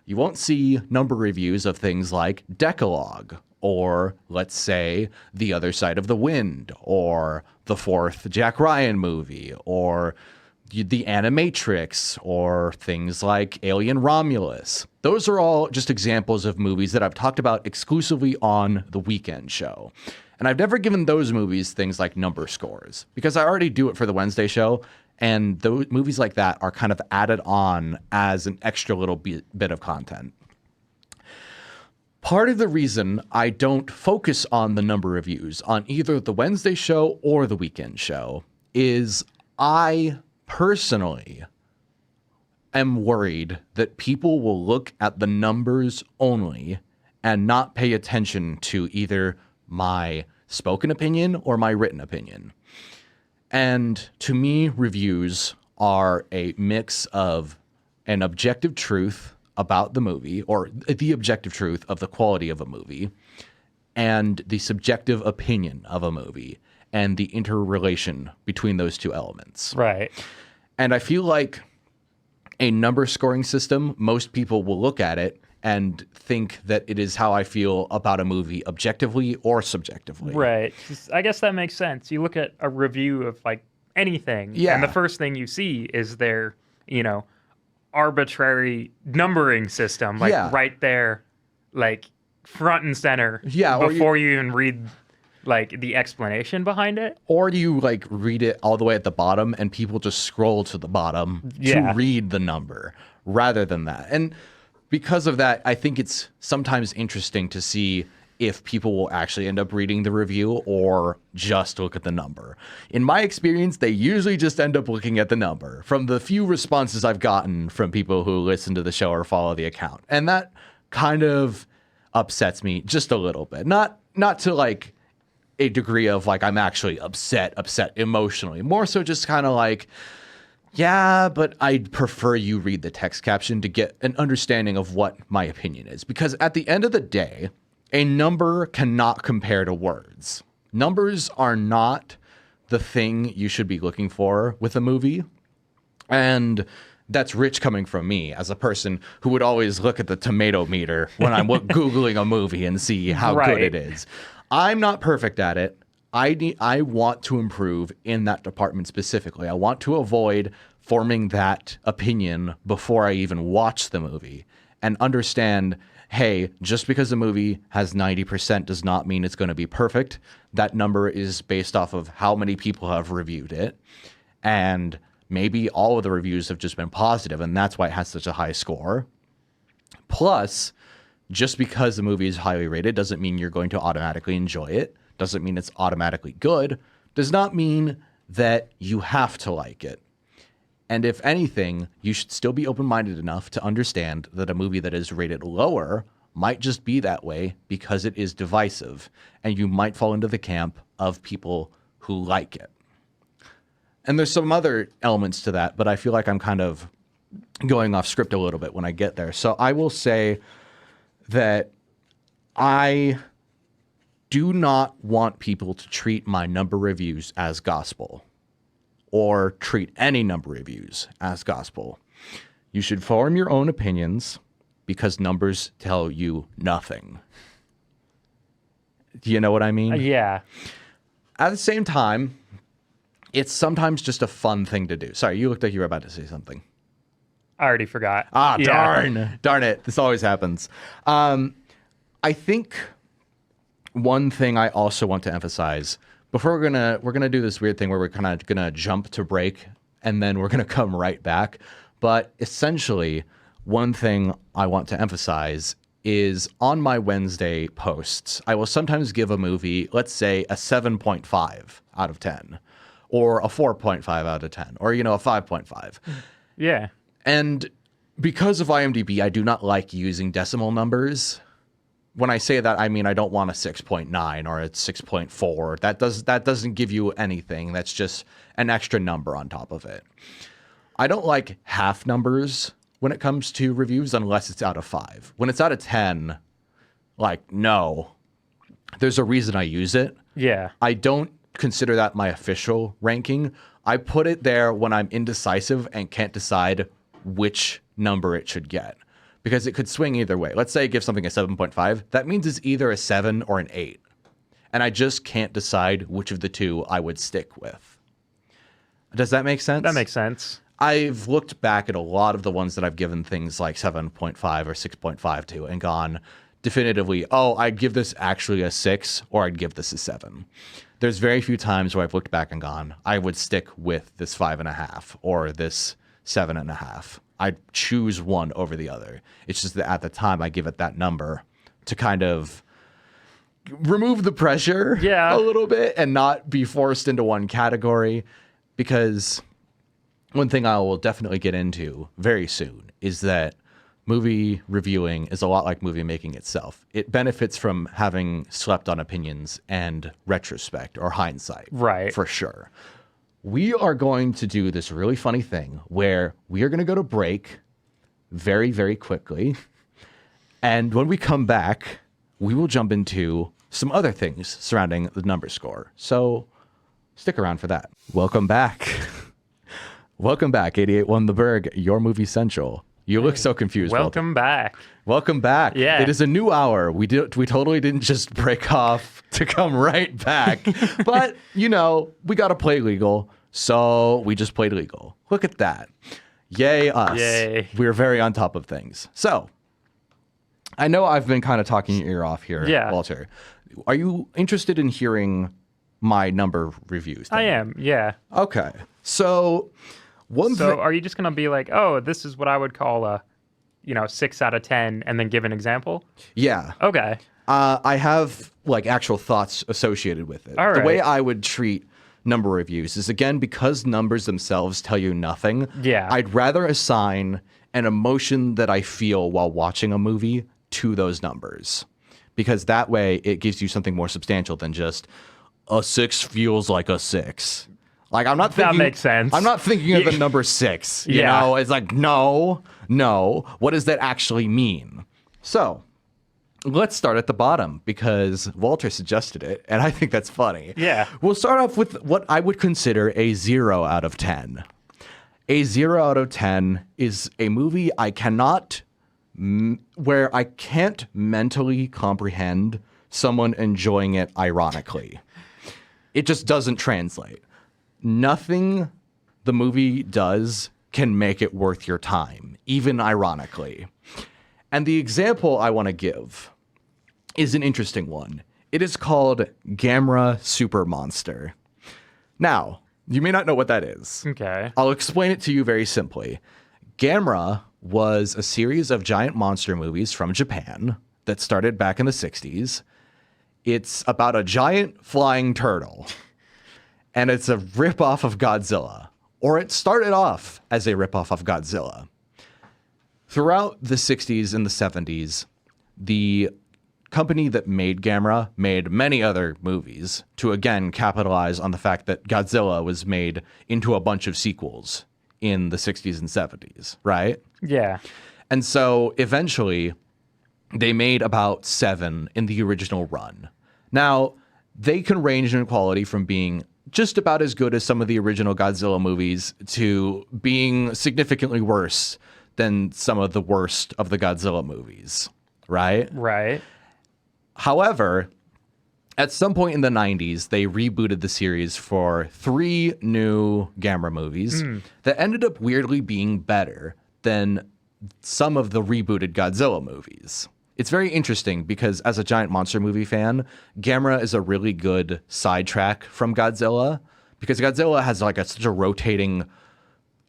You won't see number reviews of things like Decalogue, or let's say The Other Side of the Wind, or the 4th Jack Ryan movie, or The Animatrix, or things like Alien Romulus. Those are all just examples of movies that I've talked about exclusively on the weekend show. And I've never given those movies things like number scores because I already do it for the Wednesday show. And those movies like that are kind of added on as an extra little bit of content. Part of the reason I don't focus on the number reviews on either the Wednesday show or the weekend show is I personally am worried that people will look at the numbers only and not pay attention to either my spoken opinion or my written opinion. And to me, reviews are a mix of an objective truth about the movie, or the objective truth of the quality of a movie, and the subjective opinion of a movie, and the interrelation between those two elements. Right. And I feel like a number scoring system, most people will look at it and think that it is how I feel about a movie objectively or subjectively. Right. I guess that makes sense. You look at a review of like anything, and the first thing you see is their, arbitrary numbering system, like right there, like front and center, before you even read like the explanation behind it. Or do you like read it all the way at the bottom and people just scroll to the bottom Yeah. to read the number rather than that? And because of that, I think it's sometimes interesting to see if people will actually end up reading the review or just look at the number. In my experience, they usually just end up looking at the number from the few responses I've gotten from people who listen to the show or follow the account. And that kind of upsets me just a little bit. Not to like a degree of like I'm actually upset emotionally. More so just kind of like, yeah, but I'd prefer you read the text caption to get an understanding of what my opinion is. Because at the end of the day, a number cannot compare to words. Numbers are not the thing you should be looking for with a movie. And that's rich coming from me as a person who would always look at the tomato meter when I'm Googling a movie and see how good it is. I'm not perfect at it. I want to improve in that department specifically. I want to avoid forming that opinion before I even watch the movie and understand, hey, just because a movie has 90% does not mean it's going to be perfect. That number is based off of how many people have reviewed it. And maybe all of the reviews have just been positive, and that's why it has such a high score. Plus, just because the movie is highly rated doesn't mean you're going to automatically enjoy it. Doesn't mean it's automatically good. Does not mean that you have to like it. And if anything, you should still be open-minded enough to understand that a movie that is rated lower might just be that way because it is divisive, and you might fall into the camp of people who like it. And there's some other elements to that, but I feel like I'm kind of going off script a little bit when I get there. So I will say that I do not want people to treat my number reviews as gospel or treat any number reviews as gospel. You should form your own opinions because numbers tell you nothing. Do you know what I mean? Yeah. At the same time, it's sometimes just a fun thing to do. Sorry, you looked like you were about to say something. I already forgot. Darn it. This always happens. I think one thing I also want to emphasize before we're gonna do this weird thing where we're kind of gonna jump to break and then we're gonna come right back. But essentially, one thing I want to emphasize is on my Wednesday posts, I will sometimes give a movie, let's say a 7.5 out of 10, or a 4.5 out of 10, or a 5.5. Yeah. And because of IMDb, I do not like using decimal numbers. When I say that, I mean I don't want a 6.9 or a 6.4. That doesn't give you anything. That's just an extra number on top of it. I don't like half numbers when it comes to reviews unless it's out of 5. When it's out of 10, like, no. There's a reason I use it. Yeah. I don't consider that my official ranking. I put it there when I'm indecisive and can't decide which number it should get. Because it could swing either way. Let's say I give something a 7.5. That means it's either a 7 or an 8. And I just can't decide which of the two I would stick with. Does that make sense? That makes sense. I've looked back at a lot of the ones that I've given things like 7.5 or 6.5 to and gone definitively, oh, I'd give this actually a 6 or I'd give this a 7. There's very few times where I've looked back and gone, I would stick with this 5.5 or this 7.5. I'd choose one over the other. It's just that at the time I give it that number to kind of remove the pressure a little bit and not be forced into one category. Because one thing I will definitely get into very soon is that movie reviewing is a lot like movie making itself. It benefits from having slept on opinions and retrospect or hindsight. Right. For sure. We are going to do this really funny thing where we are going to go to break very, very quickly. And when we come back, we will jump into some other things surrounding the number score. So stick around for that. Welcome back. Welcome back, 88.1 The Burg, your movie central. You look so confused. Welcome back. Welcome back. Yeah. It is a new hour. We totally didn't just break off to come right back. But, we got to play legal. So we just played legal. Look at that. Yay us. Yay. We're very on top of things. So I know I've been kind of talking your ear off here, Yeah. Walter. Are you interested in hearing my number reviews? I am, yeah. Okay. So So are you just going to be like, oh, this is what I would call a, 6 out of 10 and then give an example? yeah. Okay. I have like actual thoughts associated with it. All The way right. I would treat number reviews is, again, because numbers themselves tell you nothing. Yeah. I'd rather assign an emotion that I feel while watching a movie to those numbers, because that way it gives you something more substantial than just a 6 feels like a 6. Like, I'm not thinking. That makes sense. I'm not thinking of the number 6. You Yeah. know, it's like, no. What does that actually mean? So let's start at the bottom, because Walter suggested it, and I think that's funny. Yeah. We'll start off with what I would consider a 0 out of 10. A 0 out of 10 is a movie where I can't mentally comprehend someone enjoying it ironically. It just doesn't translate. Nothing the movie does can make it worth your time, even ironically. And the example I want to give is an interesting one. It is called Gamera Super Monster. Now, you may not know what that is. Okay. I'll explain it to you very simply. Gamera was a series of giant monster movies from Japan that started back in the 60s. It's about a giant flying turtle, and it's a ripoff of Godzilla, or it started off as a ripoff of Godzilla. Throughout the 60s and the 70s, the company that made Gamera made many other movies to, again, capitalize on the fact that Godzilla was made into a bunch of sequels in the 60s and 70s, right? Yeah. And so eventually they made about 7 in the original run. Now, they can range in quality from being just about as good as some of the original Godzilla movies to being significantly worse than some of the worst of the Godzilla movies, right? Right. However, at some point in the 90s, they rebooted the series for 3 new Gamera movies that ended up weirdly being better than some of the rebooted Godzilla movies. It's very interesting because, as a giant monster movie fan, Gamera is a really good sidetrack from Godzilla, because Godzilla has like such a rotating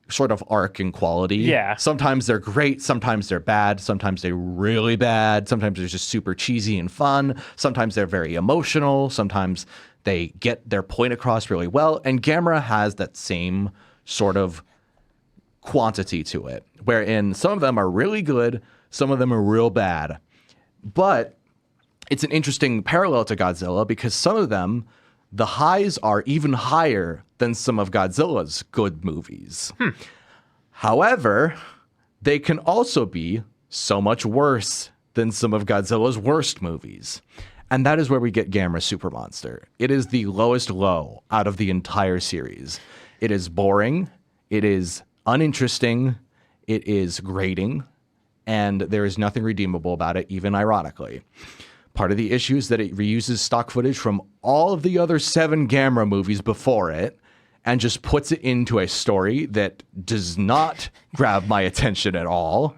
sort of arc and quality. Yeah. Sometimes they're great, sometimes they're bad, sometimes they're really bad, sometimes they're just super cheesy and fun, sometimes they're very emotional, sometimes they get their point across really well, and Gamera has that same sort of quantity to it, wherein some of them are really good, some of them are real bad. But it's an interesting parallel to Godzilla, because some of them, the highs are even higher than some of Godzilla's good movies. However, they can also be so much worse than some of Godzilla's worst movies. And that is where we get Gamera Super Monster. It is the lowest low out of the entire series. It is boring, it is uninteresting, it is grating, and there is nothing redeemable about it, even ironically. Part of the issue is that it reuses stock footage from all of the other 7 Gamera movies before it and just puts it into a story that does not grab my attention at all,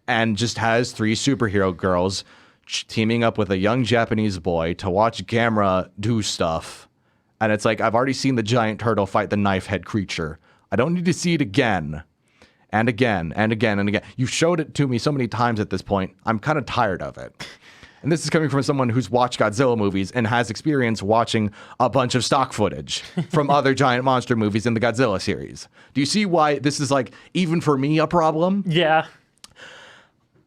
and just has 3 superhero girls teaming up with a young Japanese boy to watch Gamera do stuff. And it's like, I've already seen the giant turtle fight the knife head creature. I don't need to see it again. And again, and again, and again. You've showed it to me so many times at this point. I'm kind of tired of it. And this is coming from someone who's watched Godzilla movies and has experience watching a bunch of stock footage from other giant monster movies in the Godzilla series. Do you see why this is, like, even for me, a problem? Yeah.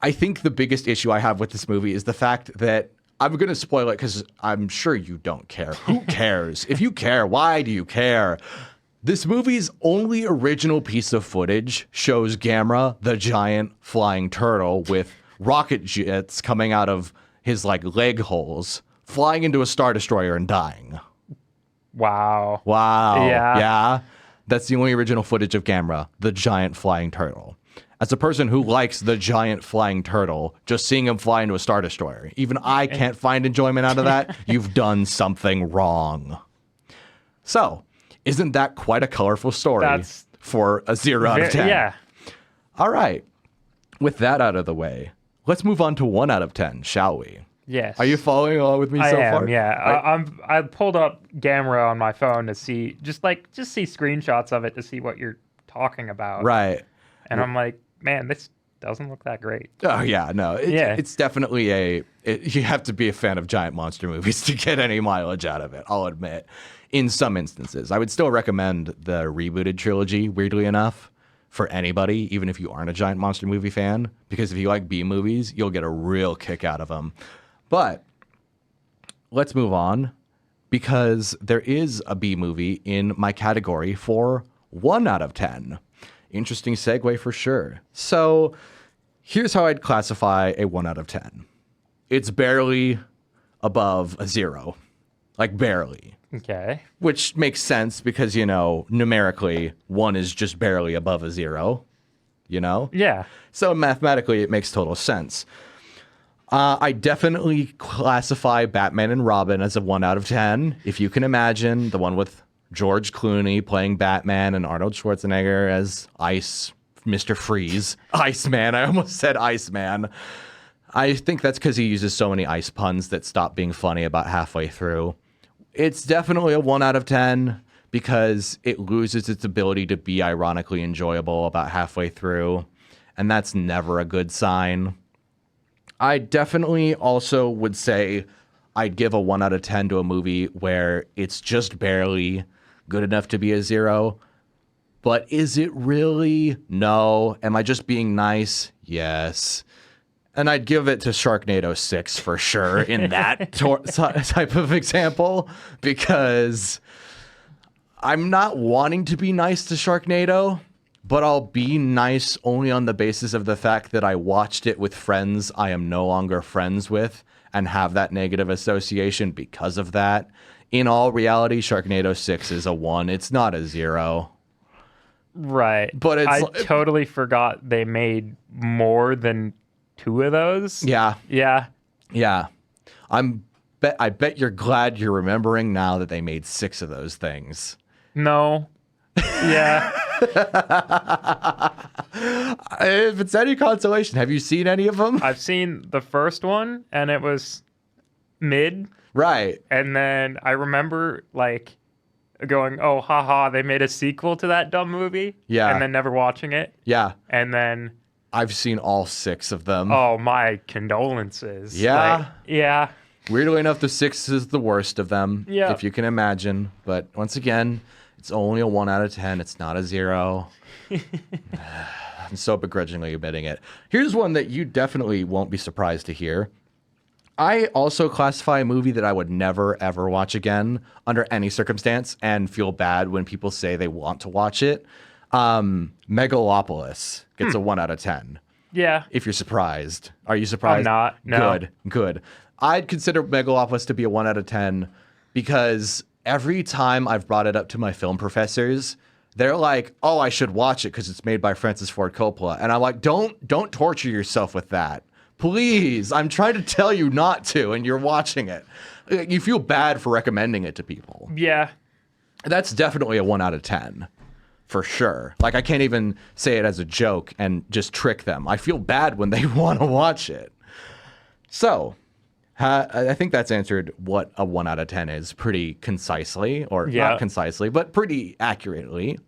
I think the biggest issue I have with this movie is the fact that, I'm going to spoil it because I'm sure you don't care. Who cares? If you care, why do you care? This movie's only original piece of footage shows Gamera, the giant flying turtle with rocket jets coming out of his leg holes, flying into a Star Destroyer and dying. Wow. Wow. Yeah. Yeah. That's the only original footage of Gamera, the giant flying turtle. As a person who likes the giant flying turtle, just seeing him fly into a Star Destroyer, even I can't find enjoyment out of that. You've done something wrong. So, isn't that quite a colorful story for a 0 out of 10? Yeah. All right. With that out of the way, let's move on to 1 out of 10, shall we? Yes. Are you following along with me I so am, far? yeah. Right? I pulled up Gamera on my phone to see just see screenshots of it to see what you're talking about. Right. And I'm like, man, this doesn't look that great. Oh yeah, no, Yeah. it's definitely you have to be a fan of giant monster movies to get any mileage out of it. I'll admit, in some instances, I would still recommend the rebooted trilogy. Weirdly enough, for anybody, even if you aren't a giant monster movie fan, because if you like B movies, you'll get a real kick out of them. But let's move on because there is a B movie in my category for 1 out of 10. Interesting segue for sure. So here's how I'd classify a 1 out of 10. It's barely above a 0, like barely, Okay. which makes sense because, you know, numerically, 1 is just barely above a 0, you know? Yeah. So mathematically, it makes total sense. I definitely classify Batman and Robin as a 1 out of 10. If you can imagine, the one with George Clooney playing Batman and Arnold Schwarzenegger as Mr. Freeze. Iceman. I almost said Iceman. I think that's because he uses so many ice puns that stop being funny about halfway through. It's definitely a 1 out of 10 because it loses its ability to be ironically enjoyable about halfway through. And that's never a good sign. I definitely also would say I'd give a 1 out of 10 to a movie where it's just barely good enough to be a 0. But is it really? No. Am I just being nice? Yes. And I'd give it to Sharknado 6 for sure in that type of example, because I'm not wanting to be nice to Sharknado, but I'll be nice only on the basis of the fact that I watched it with friends I am no longer friends with and have that negative association because of that. In all reality, Sharknado 6 is a 1. It's not a 0. Right. But I totally forgot they made more than 2 of those. Yeah. Yeah. Yeah. I bet you're glad you're remembering now that they made 6 of those things. No. Yeah. If it's any consolation, have you seen any of them? I've seen the first one and it was mid. Right. And then I remember like going, oh, haha, they made a sequel to that dumb movie. Yeah. And then never watching it. Yeah. And then, I've seen all 6 of them. oh, my condolences. Yeah. Like, yeah. Weirdly enough, the 6 is the worst of them, Yeah. if you can imagine. But once again, it's only a 1 out of 10. It's not a 0. I'm so begrudgingly admitting it. Here's one that you definitely won't be surprised to hear. I also classify a movie that I would never, ever watch again under any circumstance and feel bad when people say they want to watch it. Megalopolis gets a 1 out of 10. Yeah. If you're surprised. Are you surprised? I'm not. No. Good. I'd consider Megalopolis to be a 1 out of 10 because every time I've brought it up to my film professors, they're like, "Oh, I should watch it because it's made by Francis Ford Coppola." And I'm like, "Don't torture yourself with that. Please. I'm trying to tell you not to, and you're watching it." You feel bad for recommending it to people. Yeah. That's definitely a 1 out of 10. For sure. Like, I can't even say it as a joke and just trick them. I feel bad when they want to watch it. So, I think that's answered what a 1 out of 10 is pretty concisely, or not concisely, but pretty accurately.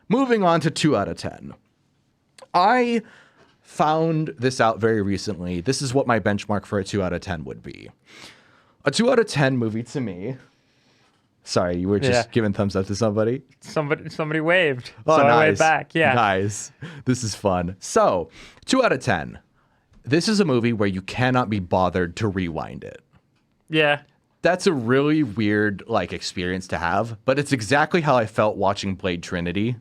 Moving on to 2 out of 10. I found this out very recently. This is what my benchmark for a 2 out of 10 would be. A 2 out of 10 movie to me. Sorry, you were just giving thumbs up to somebody? Somebody waved. Oh, so nice. I waved back. Yeah. Nice. This is fun. So, 2 out of 10. This is a movie where you cannot be bothered to rewind it. Yeah. That's a really weird experience to have, but it's exactly how I felt watching Blade Trinity.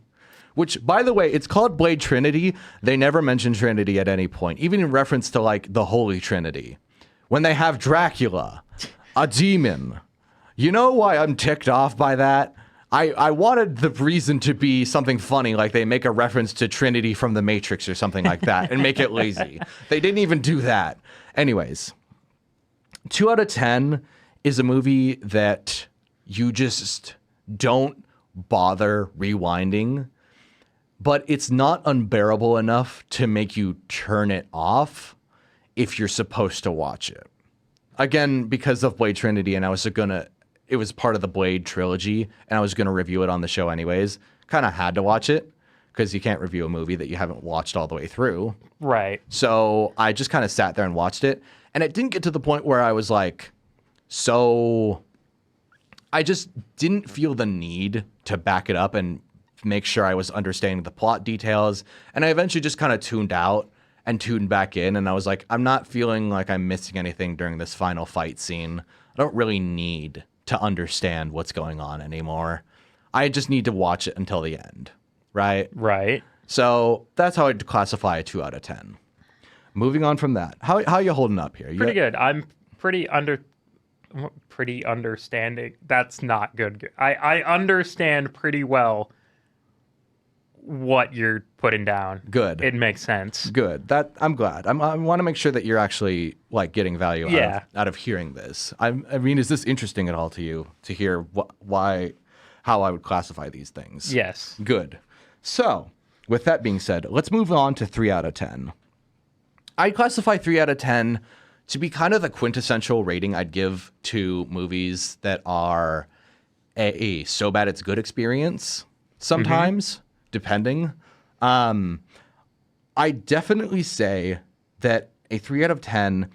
Which, by the way, it's called Blade Trinity. They never mention Trinity at any point, even in reference to the Holy Trinity. When they have Dracula, a demon. You know why I'm ticked off by that? I wanted the reason to be something funny, like they make a reference to Trinity from The Matrix or something like that, and make it lazy. They didn't even do that. Anyways, 2 out of 10 is a movie that you just don't bother rewinding, but it's not unbearable enough to make you turn it off if you're supposed to watch it. again, because of Blade Trinity, and it was part of the Blade trilogy, and I was gonna review it on the show anyways. Kind of had to watch it because you can't review a movie that you haven't watched all the way through. Right. So I just kind of sat there and watched it, and it didn't get to the point where I was like, so I just didn't feel the need to back it up and make sure I was understanding the plot details. And I eventually just kind of tuned out and tuned back in, and I was like, I'm not feeling like I'm missing anything during this final fight scene. I don't really need to understand what's going on anymore. I just need to watch it until the end, right? Right. So that's how I'd classify a 2 out of 10. Moving on from that, how are you holding up here? Pretty good. I'm pretty understanding. That's not good. I understand pretty well what you're putting down. Good. It makes sense. Good. I'm glad. I want to make sure that you're actually like getting value out of hearing this. I mean, is this interesting at all to you to hear how I would classify these things? Yes. Good. So, with that being said, let's move on to 3 out of 10. I classify 3 out of 10 to be kind of the quintessential rating I'd give to movies that are a so bad it's good experience sometimes, depending. I definitely say that a 3 out of 10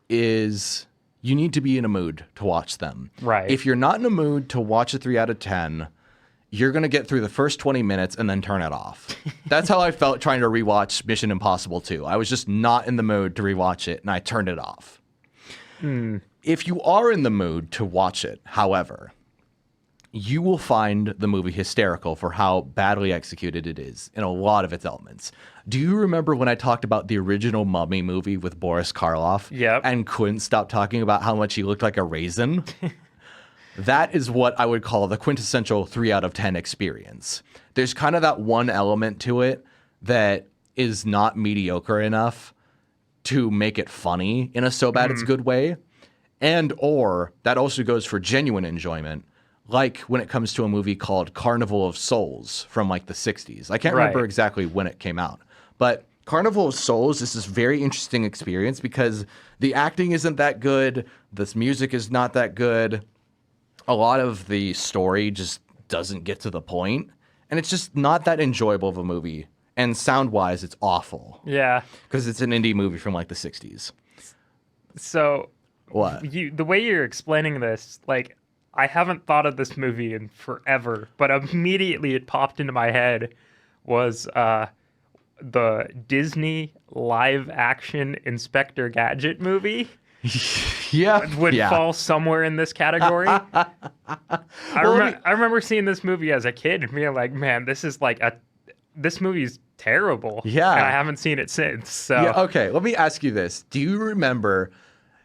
is you need to be in a mood to watch them. Right. If you're not in a mood to watch a 3 out of 10, you're going to get through the first 20 minutes and then turn it off. That's how I felt trying to rewatch Mission Impossible 2. I was just not in the mood to rewatch it, and I turned it off. If you are in the mood to watch it, however, you will find the movie hysterical for how badly executed it is in a lot of its elements. Do you remember when I talked about the original Mummy movie with Boris Karloff? Yep. And couldn't stop talking about how much he looked like a raisin? That is what I would call the quintessential 3 out of 10 experience. There's kind of that one element to it that is not mediocre enough to make it funny in a so bad it's good way. And or that also goes for genuine enjoyment, like when it comes to a movie called Carnival of Souls from like the 60s. I can't remember exactly when it came out, but Carnival of Souls is this very interesting experience because the acting isn't that good. This music is not that good. A lot of the story just doesn't get to the point, and it's just not that enjoyable of a movie. And sound-wise, it's awful. Yeah. Because it's an indie movie from like the 60s. So What? the way you're explaining this, like, I haven't thought of this movie in forever, but immediately it popped into my head was the Disney live-action Inspector Gadget movie. Yeah. Would fall somewhere in this category. I remember seeing this movie as a kid and being like, man, this movie's terrible. Yeah. And I haven't seen it since. So Yeah, okay, let me ask you this. Do you remember,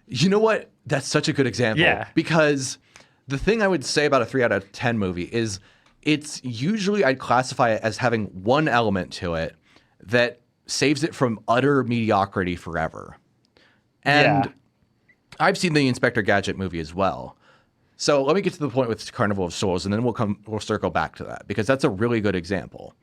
you know what? That's such a good example. Yeah. Because the thing I would say about a 3 out of 10 movie is it's usually, I'd classify it as having one element to it that saves it from utter mediocrity forever. And I've seen the Inspector Gadget movie as well. So let me get to the point with Carnival of Souls, and then we'll circle back to that, because that's a really good example.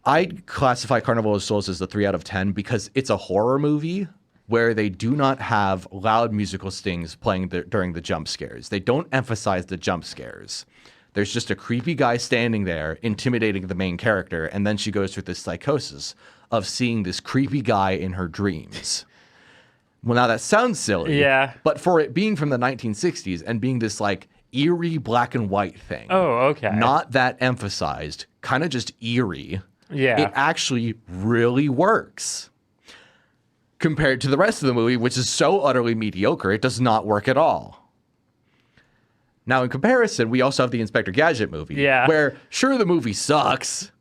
I'd classify Carnival of Souls as the 3 out of 10 because it's a horror movie where they do not have loud musical stings playing during the jump scares. They don't emphasize the jump scares. There's just a creepy guy standing there intimidating the main character, and then she goes through this psychosis of seeing this creepy guy in her dreams. Well, now that sounds silly. Yeah. But for it being from the 1960s and being this like eerie black and white thing. Oh, okay. Not that emphasized, kind of just eerie. Yeah. It actually really works. Compared to the rest of the movie, which is so utterly mediocre, it does not work at all. Now, in comparison, we also have the Inspector Gadget movie. Yeah. Where, sure, the movie sucks,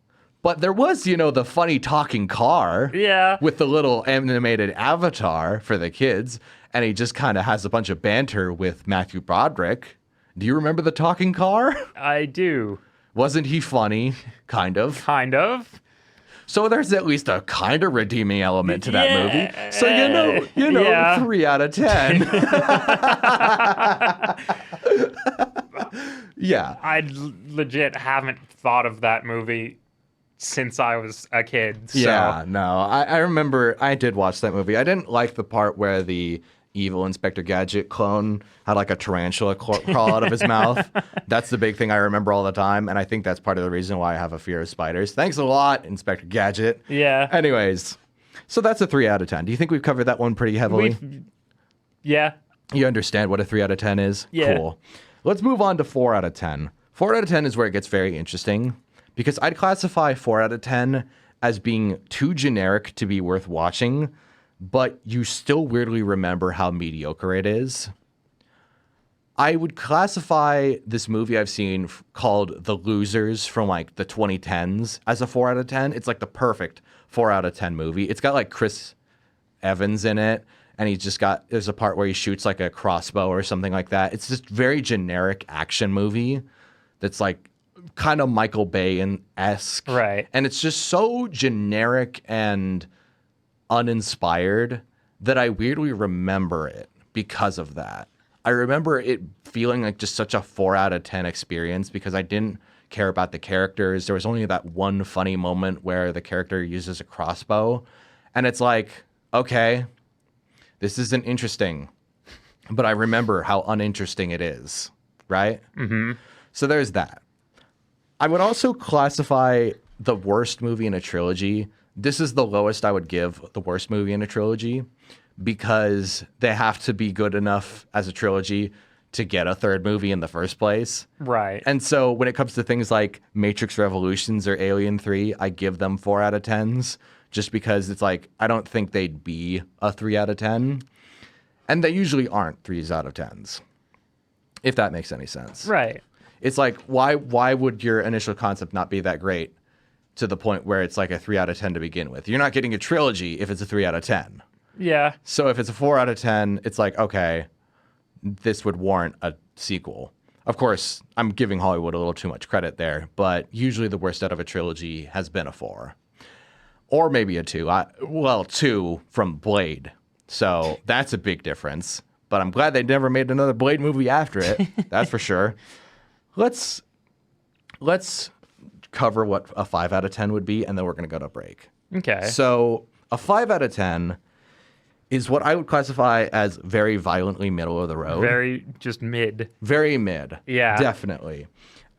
but there was, the funny talking car. Yeah. With the little animated avatar for the kids. And he just kind of has a bunch of banter with Matthew Broderick. Do you remember the talking car? I do. Wasn't he funny? Kind of. Kind of. So there's at least a kind of redeeming element to that Yeah. movie. So Yeah. 3 out of 10. Yeah. I legit haven't thought of that movie since I was a kid. So. Yeah, no. I remember I did watch that movie. I didn't like the part where the evil Inspector Gadget clone had like a tarantula crawl out of his mouth. That's the big thing I remember all the time, and I think that's part of the reason why I have a fear of spiders. Thanks a lot, Inspector Gadget. Yeah. Anyways, so that's a 3 out of 10. Do you think we've covered that one pretty heavily? Yeah. You understand what a 3 out of 10 is? Yeah. Cool. Let's move on to 4 out of 10. 4 out of 10 is where it gets very interesting because I'd classify 4 out of 10 as being too generic to be worth watching, but you still weirdly remember how mediocre it is. I would classify this movie I've seen called The Losers from like the 2010s as a 4 out of 10. It's like the perfect 4 out of 10 movie. It's got like Chris Evans in it, and there's a part where he shoots like a crossbow or something like that. It's just very generic action movie that's like kind of Michael Bay-esque. Right. And it's just so generic and uninspired that I weirdly remember it because of that. I remember it feeling like just such a 4 out of 10 experience because I didn't care about the characters. There was only that one funny moment where the character uses a crossbow, and it's like, okay, this isn't interesting, but I remember how uninteresting it is, right? Mm-hmm. So there's that. I would also classify the worst movie in a trilogy. This is the lowest I would give the worst movie in a trilogy because they have to be good enough as a trilogy to get a third movie in the first place. Right. And so when it comes to things like Matrix Revolutions or Alien 3, I give them 4 out of 10s just because it's like, I don't think they'd be a 3 out of 10. And they usually aren't 3s out of 10s, if that makes any sense. Right. It's like, why would your initial concept not be that great to the point where it's like a 3 out of 10 to begin with? You're not getting a trilogy if it's a 3 out of 10. Yeah. So if it's a 4 out of 10, it's like, okay, this would warrant a sequel. Of course, I'm giving Hollywood a little too much credit there, but usually the worst out of a trilogy has been a 4. Or maybe a 2. 2 from Blade. So that's a big difference. But I'm glad they never made another Blade movie after it. That's for sure. Let's cover what a 5 out of 10 would be, and then we're going to go to break. Okay. So a 5 out of 10 is what I would classify as very violently middle of the road. Very just mid. Very mid. Yeah. Definitely.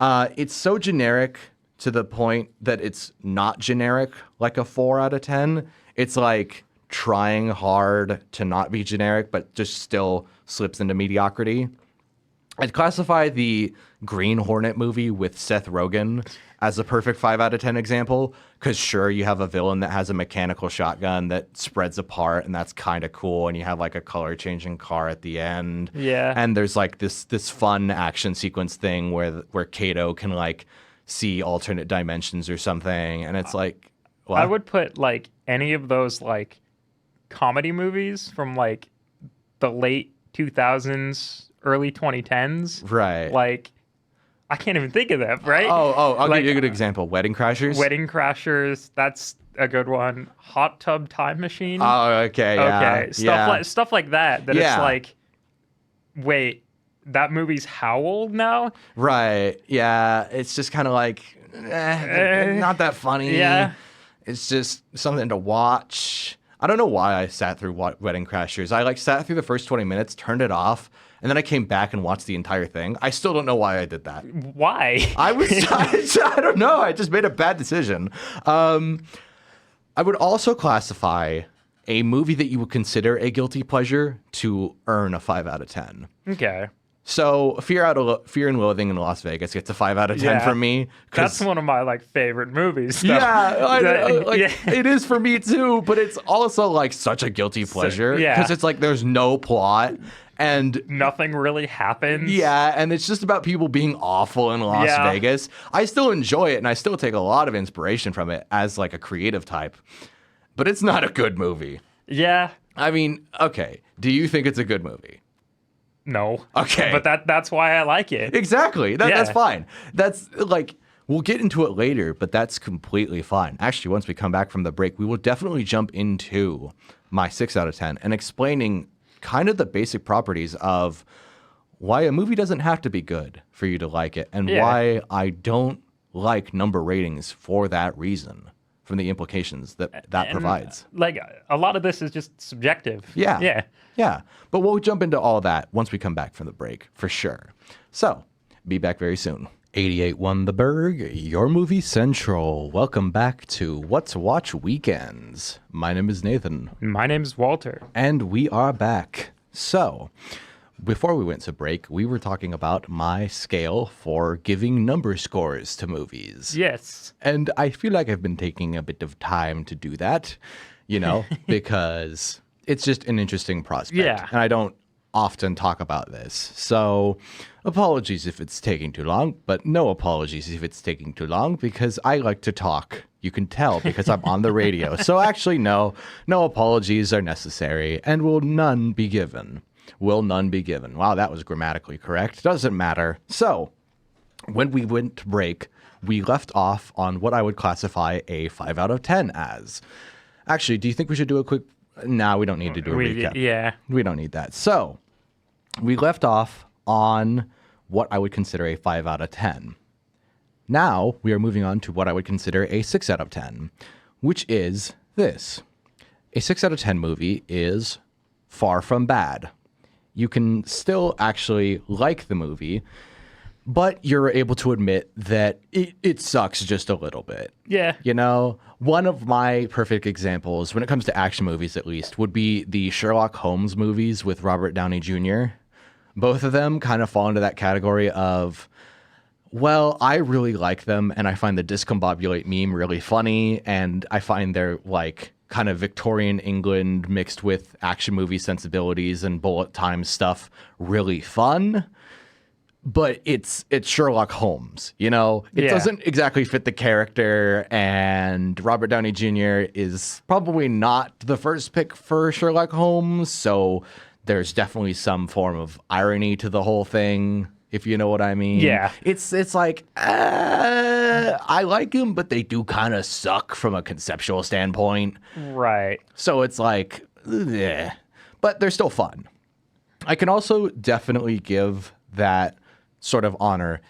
It's so generic to the point that it's not generic like a 4 out of 10. It's like trying hard to not be generic, but just still slips into mediocrity. I'd classify the Green Hornet movie with Seth Rogen as a perfect 5 out of 10 example, because sure, you have a villain that has a mechanical shotgun that spreads apart, and that's kind of cool, and you have like a color-changing car at the end. Yeah. And there's like this fun action sequence thing where Kato can like see alternate dimensions or something, and it's like, what? I would put like any of those like comedy movies from like the late 2000s, early 2010s. Right. Like, I can't even think of that, right? I'll Like, give you a good example. Wedding Crashers. Wedding Crashers, that's a good one. Hot Tub Time Machine. Oh, okay, yeah. Okay, yeah. stuff like that. That Yeah. it's like, wait, that movie's how old now? Right. Yeah. It's just kind of like, not that funny. Yeah. It's just something to watch. I don't know why I sat through Wedding Crashers. I like sat through the first 20 minutes, turned it off, and then I came back and watched the entire thing. I still don't know why I did that. Why? I don't know. I just made a bad decision. I would also classify a movie that you would consider a guilty pleasure to earn a 5 out of 10. Okay. So Fear and Loathing in Las Vegas gets a 5 out of 10 Yeah. from me. That's one of my like favorite movies. though. Yeah, I know, like, Yeah. it is for me too, but it's also like such a guilty pleasure yeah. because it's like there's no plot and Nothing really happens. yeah, and it's just about people being awful in Las Yeah. Vegas. I still enjoy it and I still take a lot of inspiration from it as like a creative type, but it's not a good movie. Yeah. I mean, okay, do you think it's a good movie? No. Okay. But that's why I like it. Exactly. That's Yeah. fine. That's like, we'll get into it later, but that's completely fine. Actually, once we come back from the break, we will definitely jump into my 6 out of 10 and explaining kind of the basic properties of why a movie doesn't have to be good for you to like it and Yeah. why I don't like number ratings for that reason. from the implications that And, provides. Like a lot of this is just subjective. Yeah. Yeah. Yeah. But we'll jump into all that once we come back from the break, for sure. So, be back very soon. 88.1 The Burg, your movie central. Welcome back to What's Watch Weekends. My name is Nathan. My name's Walter. And we are back. So, before we went to break, we were talking about my scale for giving number scores to movies. Yes. And I feel like I've been taking a bit of time to do that, because it's just an interesting prospect. Yeah. And I don't often talk about this. So apologies if it's taking too long, but no apologies if it's taking too long because I like to talk. You can tell because I'm on the radio. So actually, no apologies are necessary and will none be given. Will none be given. Wow, that was grammatically correct. Doesn't matter. So when we went to break, we left off on what I would classify a 5 out of 10 as. Actually, do you think we should do a quick... No, we don't need to do a recap. Yeah. We don't need that. So we left off on what I would consider a 5 out of 10. Now we are moving on to what I would consider a 6 out of 10, which is this. A 6 out of 10 movie is far from bad. You can still actually like the movie, but you're able to admit that it sucks just a little bit. Yeah. One of my perfect examples, when it comes to action movies at least, would be the Sherlock Holmes movies with Robert Downey Jr. Both of them kind of fall into that category of, well, I really like them, and I find the discombobulate meme really funny, and I find their, kind of Victorian England mixed with action movie sensibilities and bullet time stuff really fun. But it's Sherlock Holmes, It doesn't exactly fit the character, and Robert Downey Jr. is probably not the first pick for Sherlock Holmes, so there's definitely some form of irony to the whole thing, if you know what I mean. Yeah. It's like, I like him, but they do kind of suck from a conceptual standpoint. Right. So it's like, ugh. But they're still fun. I can also definitely give that sort of honor.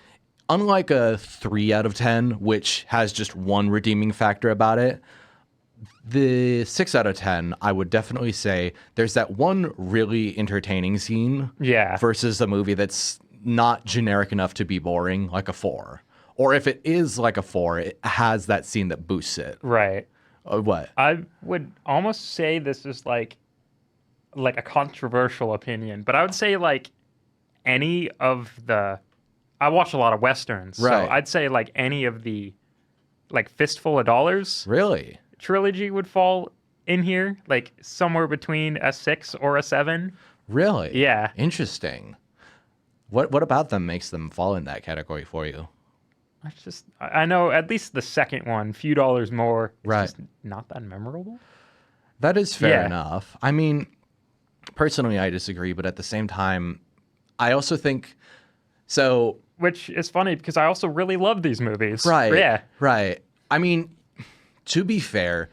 Unlike a 3 out of 10, which has just one redeeming factor about it, the 6 out of 10, I would definitely say there's that one really entertaining scene versus a movie that's not generic enough to be boring, like a 4. Or if it is like a 4, it has that scene that boosts it. Right. What? I would almost say this is like a controversial opinion, but I would say any of the... I watch a lot of Westerns, right. So I'd say any of the Fistful of Dollars really trilogy would fall in here, somewhere between a 6 or a 7. Really? Yeah. Interesting. What about them makes them fall in that category for you? I know at least the second one, few dollars more, right. Just not that memorable. That is fair enough. I mean, personally, I disagree, but at the same time, I also think so. Which is funny because I also really love these movies. Right. Yeah. Right. I mean, to be fair,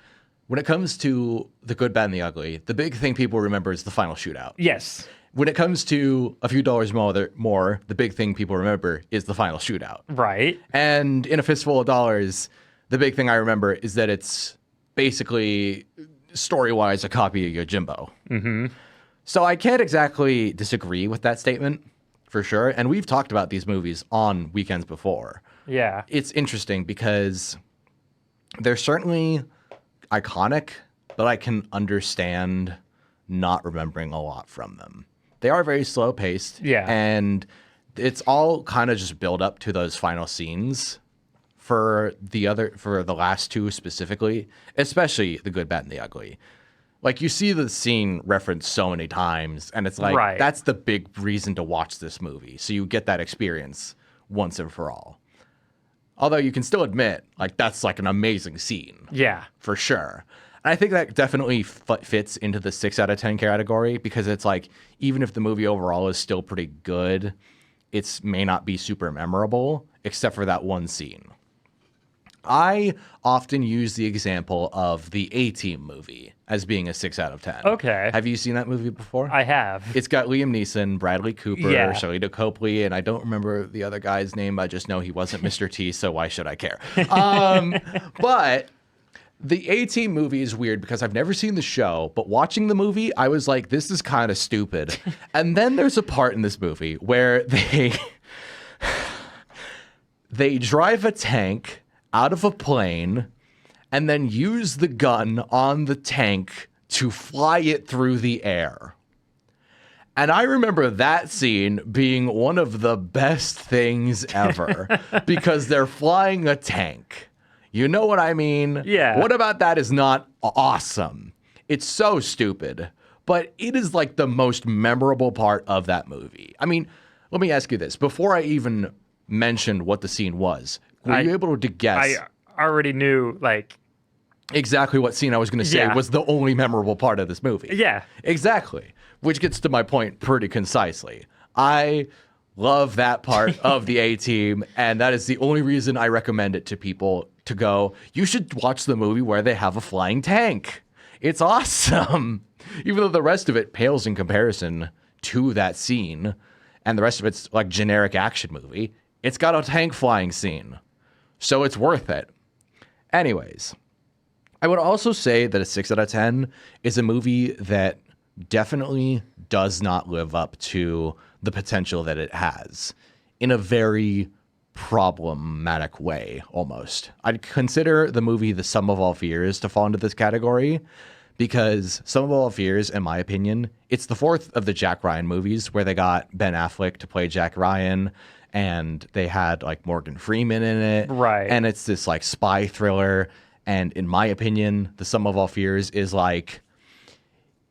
when it comes to The Good, Bad, and the Ugly, the big thing people remember is the final shootout. Yes. When it comes to a few dollars more, the big thing people remember is the final shootout. Right. And in A Fistful of Dollars, the big thing I remember is that it's basically, story-wise, a copy of Yojimbo. Mm-hmm. So I can't exactly disagree with that statement, for sure. And we've talked about these movies on weekends before. Yeah. It's interesting because they're certainly iconic, but I can understand not remembering a lot from them. They are very slow paced. Yeah. And it's all kind of just build up to those final scenes for the last two specifically, especially The Good, Bad, and the Ugly. You see the scene referenced so many times, and it's that's the big reason to watch this movie. So you get that experience once and for all. Although you can still admit, that's an amazing scene. Yeah. For sure. And I think that definitely fits into the 6 out of 10 category because it's even if the movie overall is still pretty good, it may not be super memorable, except for that one scene. I often use the example of the A-Team movie as being a 6 out of 10. Okay. Have you seen that movie before? I have. It's got Liam Neeson, Bradley Cooper, Yeah. Shalita Copley, and I don't remember the other guy's name. I just know he wasn't Mr. T, so why should I care? But The A-Team movie is weird because I've never seen the show, but watching the movie, I was like, this is kind of stupid. And then there's a part in this movie where they drive a tank out of a plane and then use the gun on the tank to fly it through the air. And I remember that scene being one of the best things ever because they're flying a tank. You know what I mean? Yeah. What about that is not awesome? It's so stupid, but it is like the most memorable part of that movie. I mean, let me ask you this. Before I even mentioned what the scene was, were you able to guess? I already knew, like... exactly what scene I was going to say was the only memorable part of this movie. Yeah. Exactly. Which gets to my point pretty concisely. I love that part of the A-Team, and that is the only reason I recommend it to people to go, you should watch the movie where they have a flying tank. It's awesome. Even though the rest of it pales in comparison to that scene, and the rest of it's like generic action movie, it's got a tank flying scene. So it's worth it. Anyways, I would also say that a 6 out of 10 is a movie that definitely does not live up to the potential that it has in a very problematic way, almost. I'd consider the movie The Sum of All Fears to fall into this category because Sum of All Fears, in my opinion, it's the fourth of the Jack Ryan movies where they got Ben Affleck to play Jack Ryan and they had like Morgan Freeman in it. Right. And it's this like spy thriller. And in my opinion, The Sum of All Fears is like,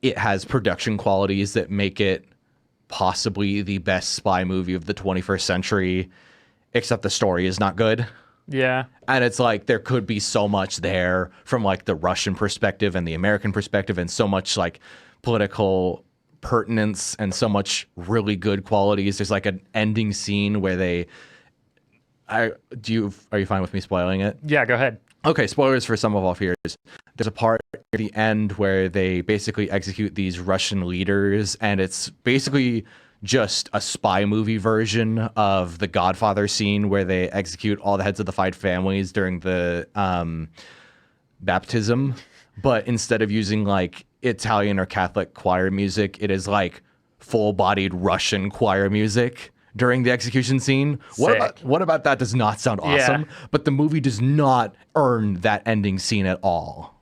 it has production qualities that make it possibly the best spy movie of the 21st century, except the story is not good. Yeah. And it's like there could be so much there from like the Russian perspective and the American perspective and so much like political pertinence and so much really good qualities. There's like an ending scene where are you fine with me spoiling it? Yeah, go ahead. Okay, spoilers for Sum of All Fears. There's a part at the end where they basically execute these Russian leaders, and it's basically just a spy movie version of the Godfather scene where they execute all the heads of the five families during the baptism. But instead of using like Italian or Catholic choir music, it is like full-bodied Russian choir music during the execution scene. What about that does not sound awesome? Yeah. But the movie does not earn that ending scene at all.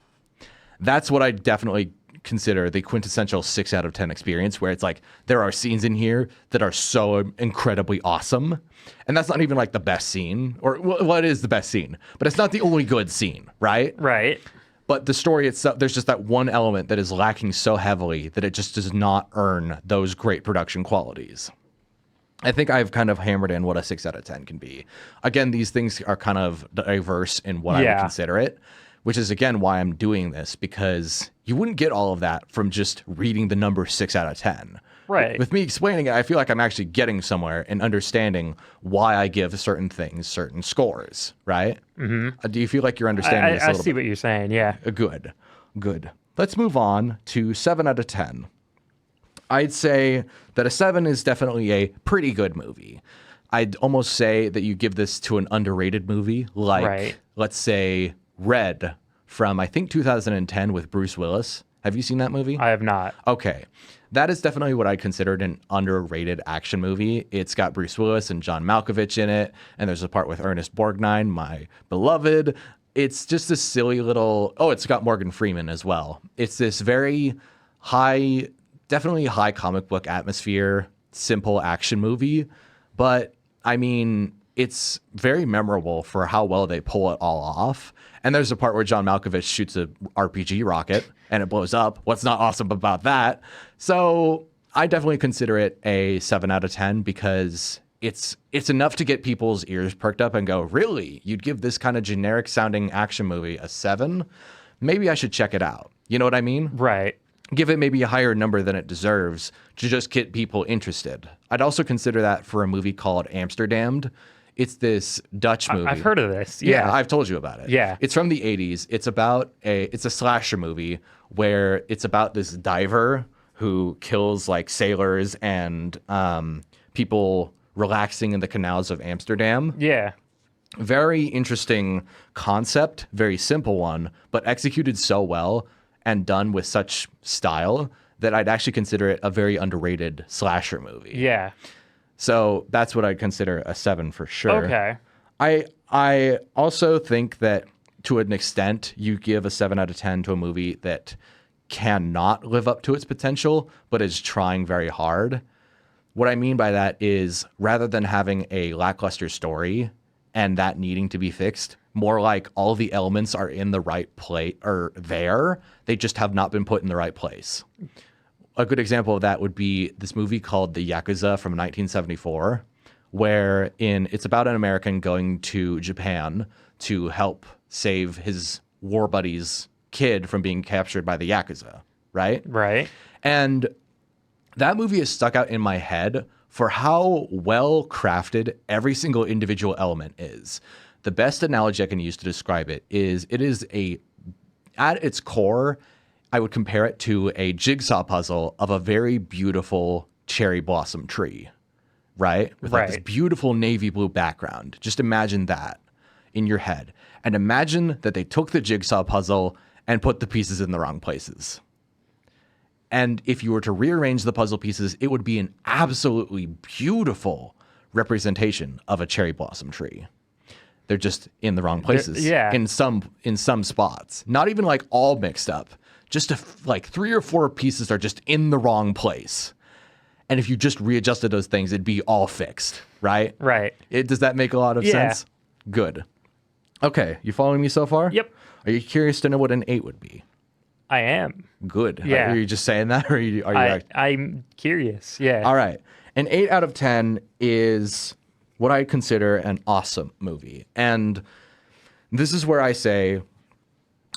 That's what I definitely consider the quintessential 6 out of 10 experience, where it's like there are scenes in here that are so incredibly awesome. And that's not even like the best scene, or well, it is the best scene, but it's not the only good scene, right? Right. But the story itself, there's just that one element that is lacking so heavily that it just does not earn those great production qualities. I think I've kind of hammered in what a 6 out of 10 can be. Again, these things are kind of diverse in what I would consider it, which is, again, why I'm doing this, because you wouldn't get all of that from just reading the number 6 out of 10. Right. With me explaining it, I feel like I'm actually getting somewhere and understanding why I give certain things certain scores, right? Mm-hmm. Do you feel like you're understanding this a little bit? I see what you're saying, yeah. Good. Let's move on to 7 out of 10. I'd say that a 7 is definitely a pretty good movie. I'd almost say that you give this to an underrated movie, like, let's say, Red from, I think, 2010 with Bruce Willis. Have you seen that movie? I have not. Okay. That is definitely what I considered an underrated action movie. It's got Bruce Willis and John Malkovich in it, and there's a part with Ernest Borgnine, my beloved. It's just a silly little... Oh, it's got Morgan Freeman as well. It's this very high... Definitely high comic book atmosphere, simple action movie. But, I mean, it's very memorable for how well they pull it all off. And there's a part where John Malkovich shoots a RPG rocket and it blows up. What's not awesome about that? So I definitely consider it a 7 out of 10 because it's enough to get people's ears perked up and go, really? You'd give this kind of generic sounding action movie a 7? Maybe I should check it out. You know what I mean? Right. Give it maybe a higher number than it deserves to just get people interested. I'd also consider that for a movie called Amsterdam. It's this Dutch movie. I've heard of this. Yeah, I've told you about it. Yeah. It's from the 80s. It's a slasher movie where it's about this diver who kills like sailors and people relaxing in the canals of Amsterdam. Yeah. Very interesting concept, very simple one, but executed so well and done with such style that I'd actually consider it a very underrated slasher movie. Yeah. So that's what I'd consider a 7 for sure. Okay. I also think that to an extent, you give a 7 out of 10 to a movie that cannot live up to its potential, but is trying very hard. What I mean by that is rather than having a lackluster story and that needing to be fixed, more like all the elements are in the right place or there. They just have not been put in the right place. A good example of that would be this movie called The Yakuza from 1974, where it's about an American going to Japan to help save his war buddy's kid from being captured by the Yakuza, right? Right. And that movie is stuck out in my head for how well crafted every single individual element is. The best analogy I can use to describe it is at its core, I would compare it to a jigsaw puzzle of a very beautiful cherry blossom tree, right? With like this beautiful navy blue background. Just imagine that in your head. And imagine that they took the jigsaw puzzle and put the pieces in the wrong places. And if you were to rearrange the puzzle pieces, it would be an absolutely beautiful representation of a cherry blossom tree. They're just in the wrong places. Yeah. In some spots. Not even like all mixed up. Just like 3 or 4 pieces are just in the wrong place. And if you just readjusted those things, it'd be all fixed, right? Right. Does that make a lot of sense? Good. Okay, you following me so far? Yep. Are you curious to know what an 8 would be? I am. Good. Yeah. Are you just saying that, or are you? I'm curious. Yeah. All right. An 8 out of 10 is what I consider an awesome movie. And this is where I say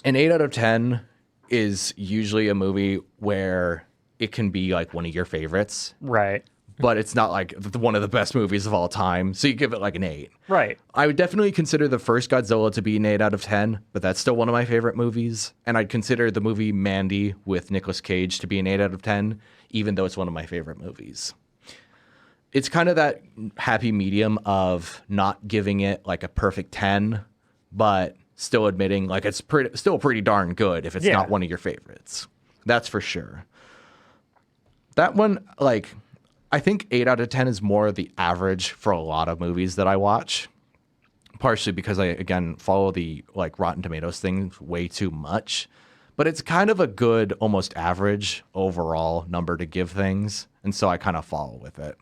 an 8 out of 10 is usually a movie where it can be like one of your favorites, Right. but it's not like one of the best movies of all time. So you give it like an 8. Right. I would definitely consider the first Godzilla to be an 8 out of 10, but that's still one of my favorite movies. And I'd consider the movie Mandy with Nicolas Cage to be an 8 out of 10, even though it's one of my favorite movies. It's kind of that happy medium of not giving it like a perfect 10, but still admitting like it's still pretty darn good if it's not one of your favorites. That's for sure. That one, like, I think 8 out of 10 is more the average for a lot of movies that I watch. Partially because I, again, follow the like Rotten Tomatoes thing way too much. But it's kind of a good, almost average overall number to give things. And so I kind of follow with it.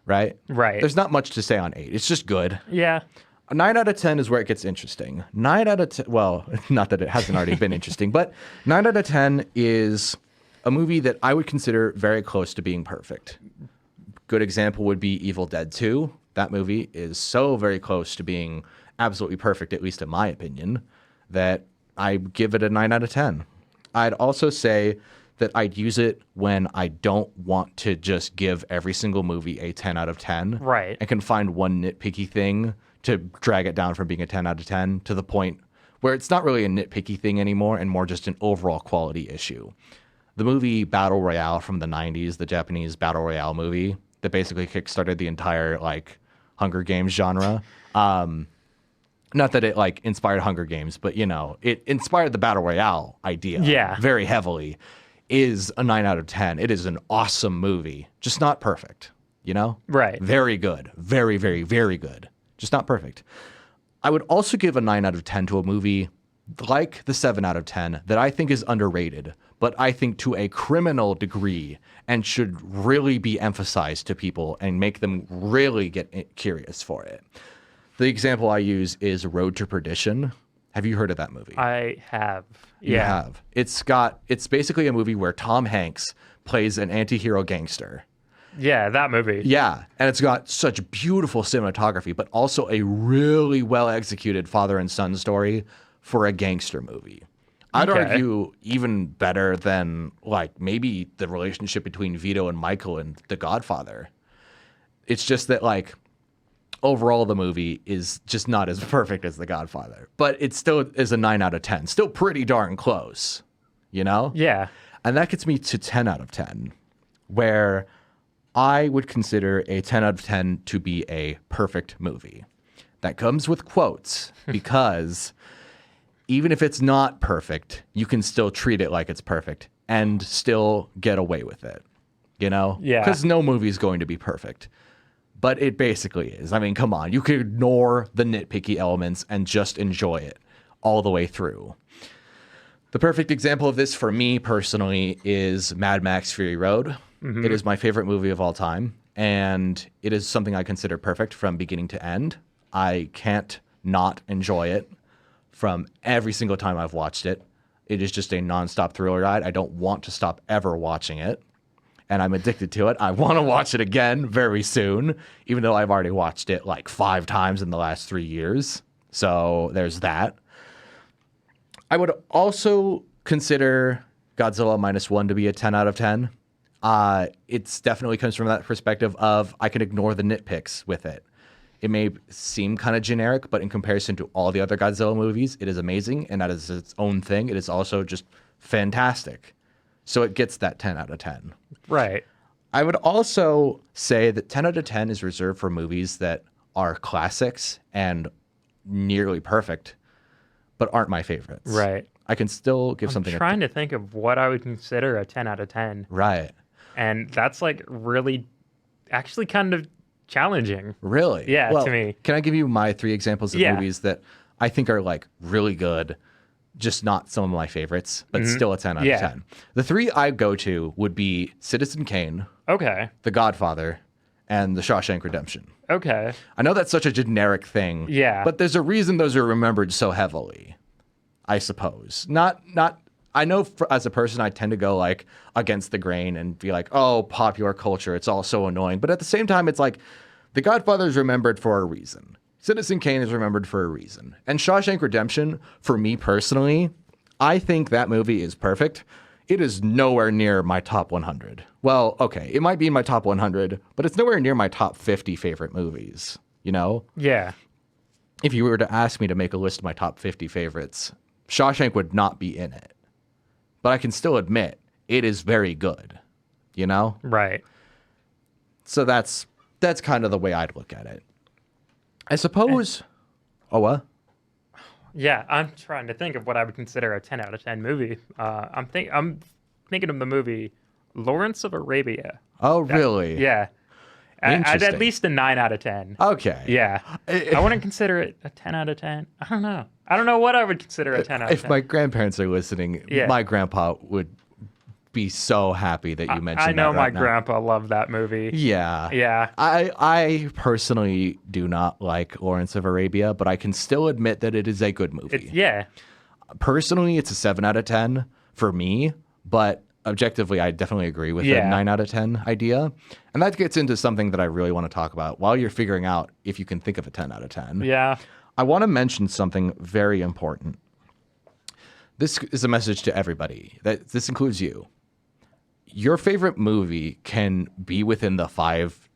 Right? Right. There's not much to say on 8. It's just good. Yeah. A 9 out of 10 is where it gets interesting. 9 out of 10, well, not that it hasn't already been interesting, but 9 out of 10 is a movie that I would consider very close to being perfect. Good example would be Evil Dead 2. That movie is so very close to being absolutely perfect, at least in my opinion, that I give it a 9 out of 10. I'd also say that I'd use it when I don't want to just give every single movie a 10 out of 10. Right. I can find one nitpicky thing to drag it down from being a 10 out of 10 to the point where it's not really a nitpicky thing anymore and more just an overall quality issue. The movie Battle Royale from the 90s, the Japanese Battle Royale movie that basically kickstarted the entire like Hunger Games genre. Not that it like inspired Hunger Games, but you know, it inspired the Battle Royale idea very heavily, is a 9 out of 10. It is an awesome movie, just not perfect, you know? Right. Very good. Very, very, very good. Just not perfect. I would also give a 9 out of 10 to a movie like the 7 out of 10 that I think is underrated, but I think to a criminal degree and should really be emphasized to people and make them really get curious for it. The example I use is Road to Perdition. Have you heard of that movie? I have. You have. It's basically a movie where Tom Hanks plays an anti-hero gangster. Yeah, that movie. Yeah, and it's got such beautiful cinematography, but also a really well-executed father and son story for a gangster movie. I'd argue even better than, like, maybe the relationship between Vito and Michael in The Godfather. It's just that, like, overall the movie is just not as perfect as The Godfather. But it still is a 9 out of 10. Still pretty darn close, you know? Yeah. And that gets me to 10 out of 10, where I would consider a 10 out of 10 to be a perfect movie. that comes with quotes because even if it's not perfect, you can still treat it like it's perfect and still get away with it, you know? Yeah. Because no movie is going to be perfect. But it basically is. I mean, come on. You can ignore the nitpicky elements and just enjoy it all the way through. The perfect example of this for me personally is Mad Max Fury Road. Mm-hmm. It is my favorite movie of all time, and it is something I consider perfect from beginning to end. I can't not enjoy it from every single time I've watched it. It is just a nonstop thrill ride. I don't want to stop ever watching it, and I'm addicted to it. I want to watch it again very soon, even though I've already watched it like 5 times in the last 3 years. So there's that. I would also consider Godzilla -1 to be a 10 out of 10. It's definitely comes from that perspective of I can ignore the nitpicks with it. It may seem kind of generic, but in comparison to all the other Godzilla movies, it is amazing, and that is its own thing. It is also just fantastic. So it gets that 10 out of 10. Right. I would also say that 10 out of 10 is reserved for movies that are classics and nearly perfect, but aren't my favorites. Right. I can still give something. I'm trying to think of what I would consider a 10 out of 10. Right. And that's like really, actually kind of challenging. Really? Yeah, well, to me. Can I give you my 3 examples of movies that I think are like really good, just not some of my favorites, but still a 10 out of 10? The 3 I go to would be Citizen Kane, Okay. The Godfather, and The Shawshank Redemption. Okay. I know that's such a generic thing. Yeah. But there's a reason those are remembered so heavily, I suppose. I know as a person, I tend to go like against the grain and be like, oh, popular culture, it's all so annoying. But at the same time, it's like The Godfather is remembered for a reason. Citizen Kane is remembered for a reason. And Shawshank Redemption, for me personally, I think that movie is perfect. It is nowhere near my top 100. Well, okay, it might be in my top 100, but it's nowhere near my top 50 favorite movies, you know? Yeah. If you were to ask me to make a list of my top 50 favorites, Shawshank would not be in it. But I can still admit it is very good, you know? Right. So that's kind of the way I'd look at it. I suppose. Oh, what? Yeah, I'm trying to think of what I would consider a 10 out of 10 movie. I'm thinking of the movie Lawrence of Arabia. Oh, really? Yeah. I'd Interesting. at least a 9 out of 10. Okay. Yeah. I wouldn't consider it a 10 out of 10. I don't know. I don't know what I would consider a 10 out of 10. If my grandparents are listening, my grandpa would be so happy that you mentioned that. I know my right now. grandpa loved that movie. Yeah. Yeah. I personally do not like Lawrence of Arabia, but I can still admit that it is a good movie. Yeah. Personally, it's a 7 out of 10 for me, but objectively, I definitely agree with the 9 out of 10 idea. And that gets into something that I really want to talk about while you're figuring out if you can think of a 10 out of 10. Yeah. I want to mention something very important. This is a message to everybody. This includes you. Your favorite movie can be within the 5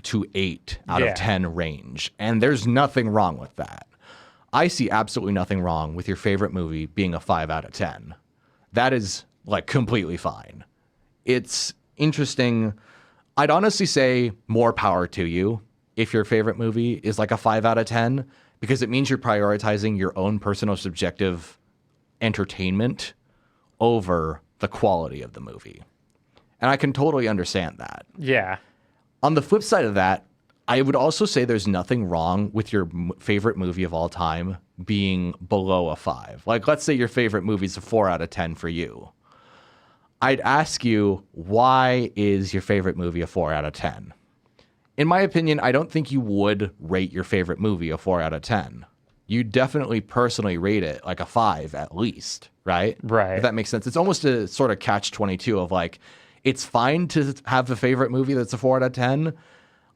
to 8 out of 10 range, and there's nothing wrong with that. I see absolutely nothing wrong with your favorite movie being a 5 out of 10. That is like completely fine. It's interesting. I'd honestly say more power to you if your favorite movie is like a 5 out of 10, because it means you're prioritizing your own personal subjective entertainment over the quality of the movie. And I can totally understand that. Yeah. On the flip side of that, I would also say there's nothing wrong with your favorite movie of all time being below a 5. Like, let's say your favorite movie is a 4 out of 10 for you. I'd ask you, why is your favorite movie a 4 out of 10? In my opinion, I don't think you would rate your favorite movie a 4 out of 10. You definitely personally rate it like a 5 at least, right? Right. If that makes sense. It's almost a sort of catch-22 of like, it's fine to have a favorite movie that's a 4 out of 10.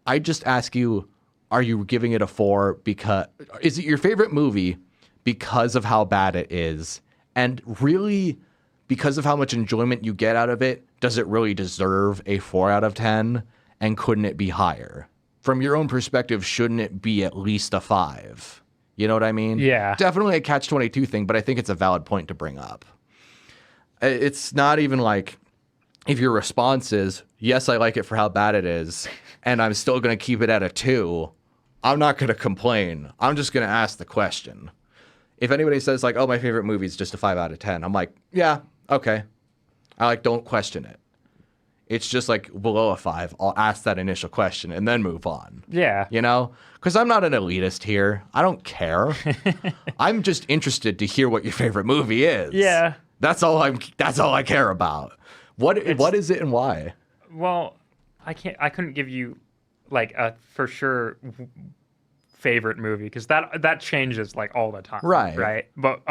I just ask you, are you giving it a 4 because, is it your favorite movie because of how bad it is? And really, because of how much enjoyment you get out of it, does it really deserve a 4 out of 10? And couldn't it be higher? From your own perspective, shouldn't it be at least a 5? You know what I mean? Yeah. Definitely a catch-22 thing, but I think it's a valid point to bring up. It's not even like, if your response is, yes, I like it for how bad it is, and I'm still going to keep it at a 2, I'm not going to complain. I'm just going to ask the question. If anybody says like, oh, my favorite movie is just a 5 out of 10, I'm like, yeah, okay. I like, don't question it. It's just like below a 5. I'll ask that initial question and then move on. Yeah. You know, because I'm not an elitist here. I don't care. I'm just interested to hear what your favorite movie is. Yeah. That's all I care about. What is it and why? Well, I couldn't give you like a for sure favorite movie because that changes like all the time. Right. But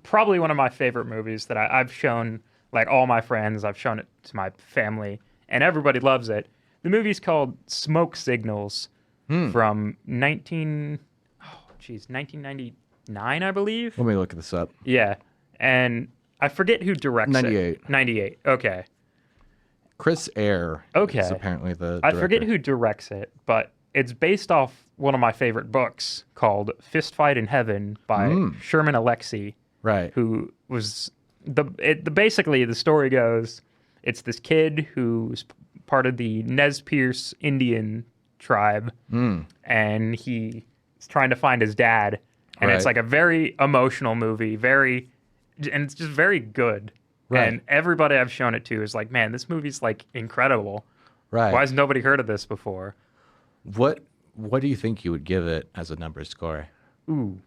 probably one of my favorite movies that I've shown like all my friends. I've shown it to my family, and everybody loves it. The movie's called Smoke Signals from 1999, I believe. Let me look this up. Yeah, and I forget who directs 98. it. 98. Okay. Chris Eyre. Okay. Is apparently the I director. forget who directs it, but it's based off one of my favorite books called Fist Fight in Heaven by Sherman Alexie. Right. Who was basically the story goes, it's this kid who's part of the Nez Perce Indian tribe, and he is trying to find his dad, and it's like a very emotional movie, and it's just very good. Right. And everybody I've shown it to is like, man, this movie's like incredible. Right. Why has nobody heard of this before? What do you think you would give it as a number score? Ooh,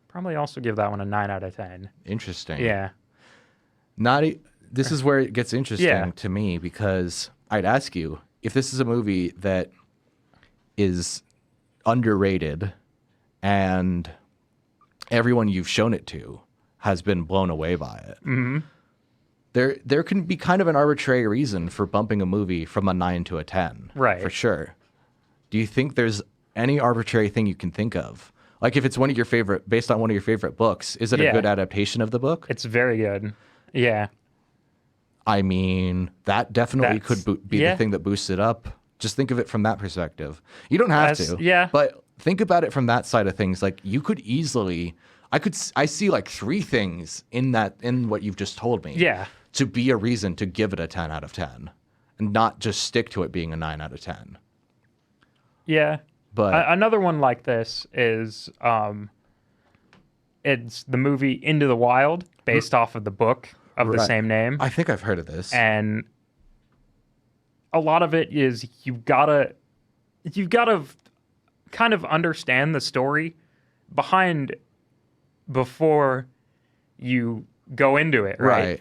probably also give that one a 9 out of 10. Interesting. Yeah. This is where it gets interesting to me, because I'd ask you if this is a movie that is underrated and everyone you've shown it to has been blown away by it. Mm-hmm. There can be kind of an arbitrary reason for bumping a movie from a 9 to a 10. Right. For sure. Do you think there's any arbitrary thing you can think of? Like if it's based on one of your favorite books, is it a good adaptation of the book? It's very good. Yeah. I mean, that definitely could be the thing that boosts it up. Just think of it from that perspective. You don't have to. Yeah. But think about it from that side of things. Like you could easily, I see like 3 things in what you've just told me. Yeah. To be a reason to give it a 10 out of 10 and not just stick to it being a 9 out of 10. Yeah. But another one like this is it's the movie Into the Wild, based off of the book of the same name. I think I've heard of this. And a lot of it is you've gotta kind of understand the story before you go into it, right?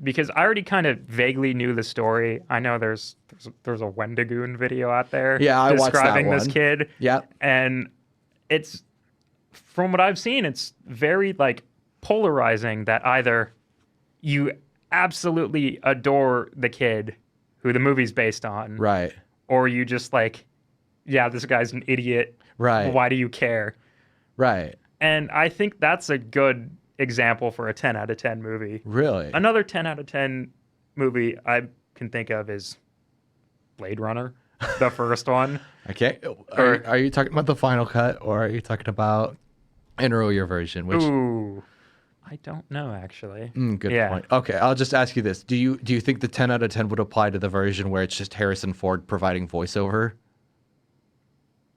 Because I already kind of vaguely knew the story. I know there's a Wendigoon video out there describing this kid. Yeah. And it's, from what I've seen, it's very like polarizing that either you absolutely adore the kid who the movie's based on. Right. Or you just like, yeah, this guy's an idiot. Right. Why do you care? Right. And I think that's a good example for a 10 out of 10 movie. Really? Another 10 out of 10 movie I can think of is Blade Runner, the first one. Okay. Are you talking about the final cut, or are you talking about an earlier version? Ooh, I don't know actually. Good point. Okay, I'll just ask you this: Do you think the 10 out of 10 would apply to the version where it's just Harrison Ford providing voiceover?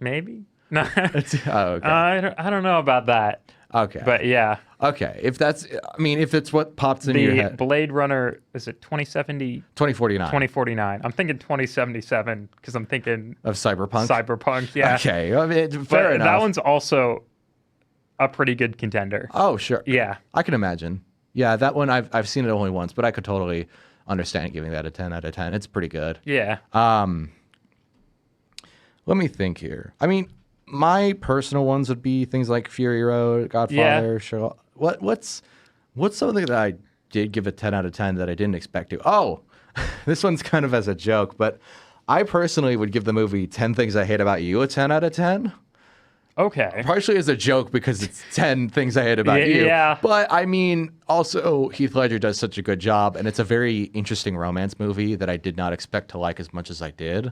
Maybe. No. Okay. I don't know about that. Okay. But yeah. Okay. If it's what pops in your head. The Blade Runner, is it 2070? 2049. 2049. I'm thinking 2077 because I'm thinking of Cyberpunk. Cyberpunk, yeah. Okay. I mean, fair enough. That one's also a pretty good contender. Oh, sure. Yeah. I can imagine. Yeah, that one I've seen it only once, but I could totally understand giving that a 10 out of 10. It's pretty good. Yeah. Let me think here. I mean, my personal ones would be things like Fury Road, Godfather, Sherlock. What's something that I did give a 10 out of 10 that I didn't expect to? Oh, this one's kind of as a joke, but I personally would give the movie 10 Things I Hate About You a 10 out of 10. Okay. Partially as a joke because it's 10 things I hate about you. Yeah. But I mean, also Heath Ledger does such a good job, and it's a very interesting romance movie that I did not expect to like as much as I did.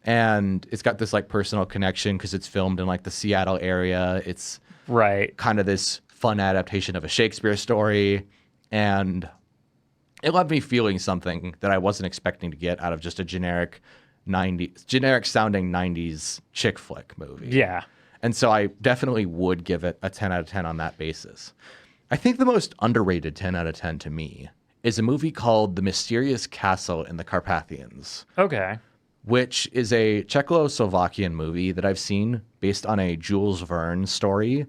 And it's got this like personal connection because it's filmed in like the Seattle area. It's kind of this fun adaptation of a Shakespeare story, and it left me feeling something that I wasn't expecting to get out of just a generic generic sounding 90s chick flick movie. Yeah. And so I definitely would give it a 10 out of 10 on that basis. I think the most underrated 10 out of 10 to me is a movie called The Mysterious Castle in the Carpathians, Okay. which is a Czechoslovakian movie that I've seen based on a Jules Verne story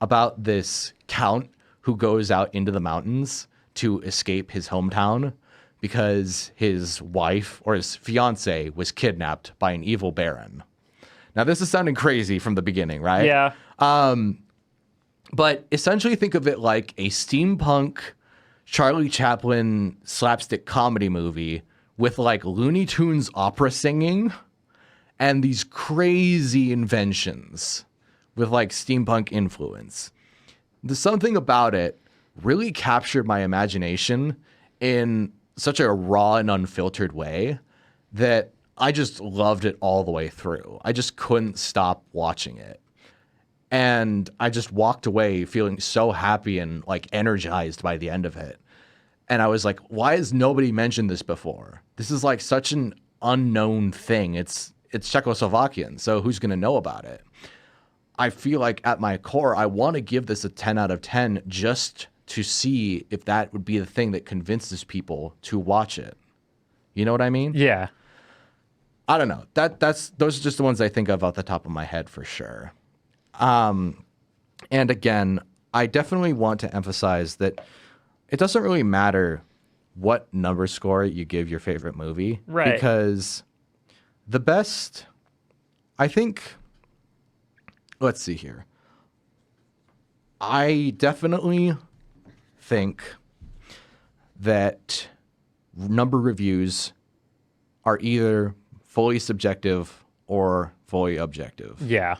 about this count who goes out into the mountains to escape his hometown because his wife or his fiance was kidnapped by an evil baron. Now, this is sounding crazy from the beginning, right? Yeah. But essentially think of it like a steampunk Charlie Chaplin slapstick comedy movie with like Looney Tunes opera singing and these crazy inventions with like steampunk influence. There's something about it really captured my imagination in such a raw and unfiltered way that I just loved it all the way through. I just couldn't stop watching it. And I just walked away feeling so happy and like energized by the end of it. And I was like, why has nobody mentioned this before? This is like such an unknown thing. It's Czechoslovakian, so who's going to know about it? I feel like at my core, I want to give this a 10 out of 10 just to see if that would be the thing that convinces people to watch it. You know what I mean? Yeah. I don't know. Those are just the ones I think of off the top of my head for sure. And again, I definitely want to emphasize that it doesn't really matter what number score you give your favorite movie. Right. Because the best, I think, let's see here. I definitely think that number reviews are either fully subjective or fully objective. Yeah.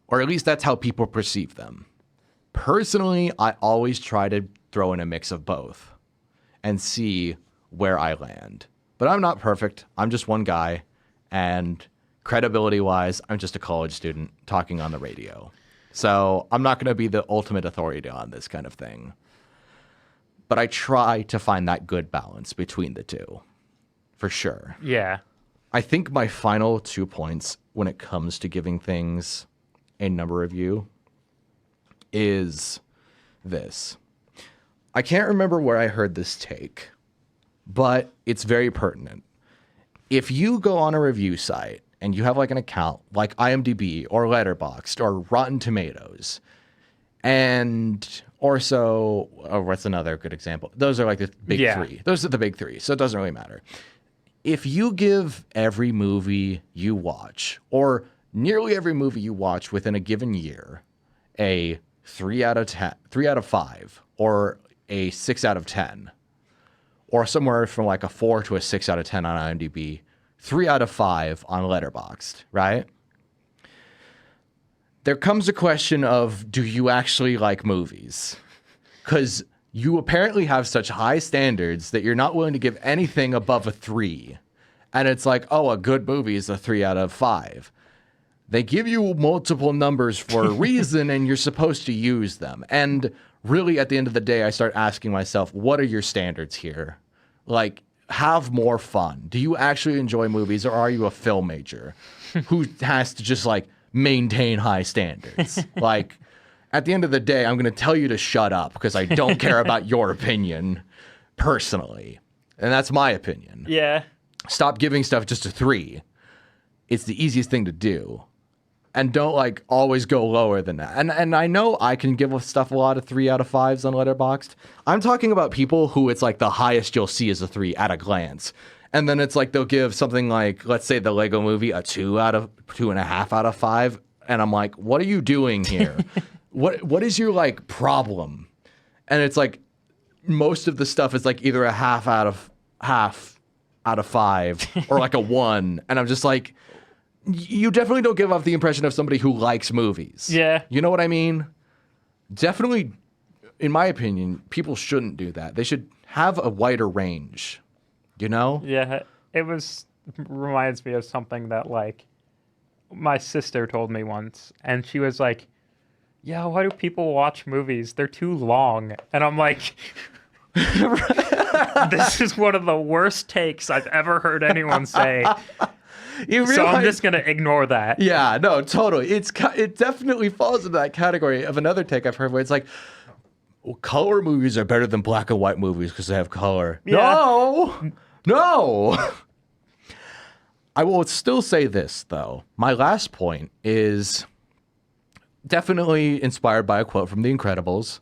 Or at least that's how people perceive them. Personally, I always try to throw in a mix of both and see where I land. But I'm not perfect. I'm just one guy. And credibility-wise, I'm just a college student talking on the radio. So I'm not going to be the ultimate authority on this kind of thing. But I try to find that good balance between the two, for sure. Yeah. I think my final 2 points when it comes to giving things a number review is this. I can't remember where I heard this take, but it's very pertinent. If you go on a review site and you have like an account like IMDb or Letterboxd or Rotten Tomatoes, and also, what's another good example? Those are like the big three. Those are the big three, so it doesn't really matter. If you give every movie you watch, or nearly every movie you watch within a given year, a 3 out of 10, 3 out of 5, or a 6 out of 10, or somewhere from like a 4 to a 6 out of 10 on IMDb, 3 out of 5 on Letterboxd, right? There comes a question of, do you actually like movies? Because you apparently have such high standards that you're not willing to give anything above a 3. And it's like, oh, a good movie is a 3 out of 5. They give you multiple numbers for a reason, and you're supposed to use them. And really, at the end of the day, I start asking myself, what are your standards here? Like, have more fun. Do you actually enjoy movies, or are you a film major who has to just, like, maintain high standards? Like, at the end of the day, I'm going to tell you to shut up because I don't care about your opinion personally. And that's my opinion. Yeah. Stop giving stuff just a 3. It's the easiest thing to do. And don't like always go lower than that. And I know I can give stuff a lot of 3 out of 5s on Letterboxd. I'm talking about people who it's like the highest you'll see is a 3 at a glance. And then it's like they'll give something like, let's say the Lego Movie, a 2.5 out of 5. And I'm like, what are you doing here? What is your like problem? And it's like most of the stuff is like either a half out of 5 or like a 1. And I'm just like, you definitely don't give off the impression of somebody who likes movies. Yeah. You know what I mean? Definitely, in my opinion, people shouldn't do that. They should have a wider range, you know? Yeah. It reminds me of something that like my sister told me once, and she was like, yeah, why do people watch movies? They're too long. And I'm like, this is one of the worst takes I've ever heard anyone say. You So I'm realize- just gonna ignore that. Yeah, no, totally. It definitely falls into that category of another take I've heard where it's like, well, color movies are better than black and white movies because they have color. Yeah. No. I will still say this, though. My last point is definitely inspired by a quote from The Incredibles,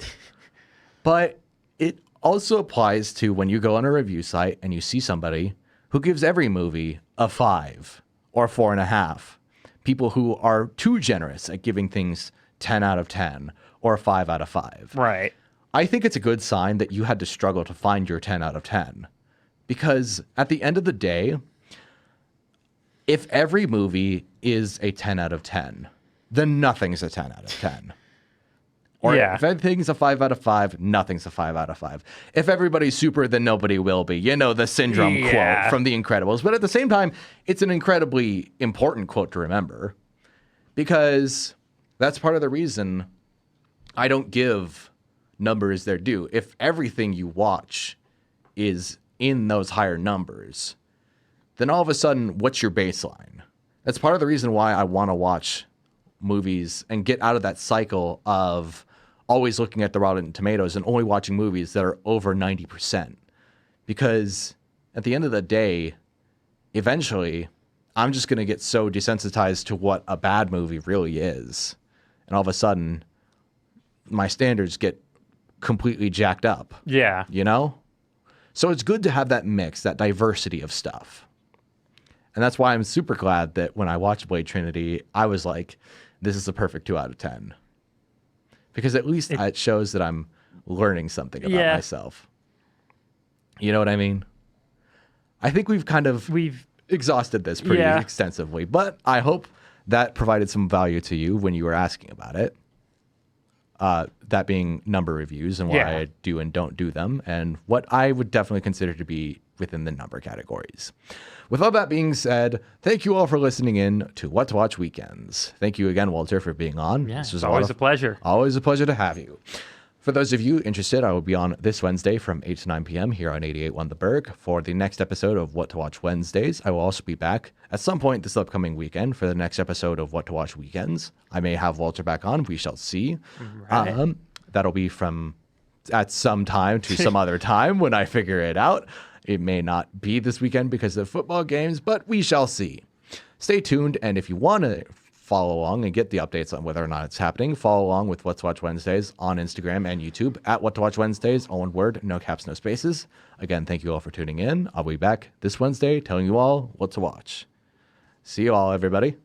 but it also applies to when you go on a review site and you see somebody who gives every movie a 5 or 4.5. People who are too generous at giving things 10 out of 10 or 5 out of 5. Right. I think it's a good sign that you had to struggle to find your 10 out of 10. Because at the end of the day, if every movie is a 10 out of 10, then nothing's a 10 out of 10. Or Yeah. if everything's a 5 out of 5, nothing's a 5 out of 5. If everybody's super, then nobody will be. You know, the syndrome Yeah. quote from The Incredibles. But at the same time, it's an incredibly important quote to remember because that's part of the reason I don't give numbers their due. If everything you watch is in those higher numbers, then all of a sudden, what's your baseline? That's part of the reason why I want to watch movies and get out of that cycle of always looking at the Rotten Tomatoes and only watching movies that are over 90%. Because at the end of the day, eventually, I'm just going to get so desensitized to what a bad movie really is. And all of a sudden, my standards get completely jacked up. Yeah. You know? So it's good to have that mix, that diversity of stuff. And that's why I'm super glad that when I watched Blade Trinity, I was like, this is the perfect 2 out of 10. Because at least it shows that I'm learning something about myself. You know what I mean? I think we've exhausted this pretty extensively, but I hope that provided some value to you when you were asking about it. That being number reviews and why I do and don't do them, and what I would definitely consider to be within the number categories. With all that being said, thank you all for listening in to What to Watch Weekends. Thank you again, Walter, for being on. Yeah, This was it's always a pleasure. Always a pleasure to have you. For those of you interested, I will be on this Wednesday from 8 to 9 p.m. here on 88.1 The Burg for the next episode of What to Watch Wednesdays. I will also be back at some point this upcoming weekend for the next episode of What to Watch Weekends. I may have Walter back on. We shall see. Right. That'll be from at some time to some other time when I figure it out. It may not be this weekend because of football games, but we shall see. Stay tuned, and if you want to follow along and get the updates on whether or not it's happening, follow along with What to Watch Wednesdays on Instagram and YouTube at What to Watch Wednesdays, all one word, no caps, no spaces. Again, thank you all for tuning in. I'll be back this Wednesday telling you all what to watch. See you all, everybody.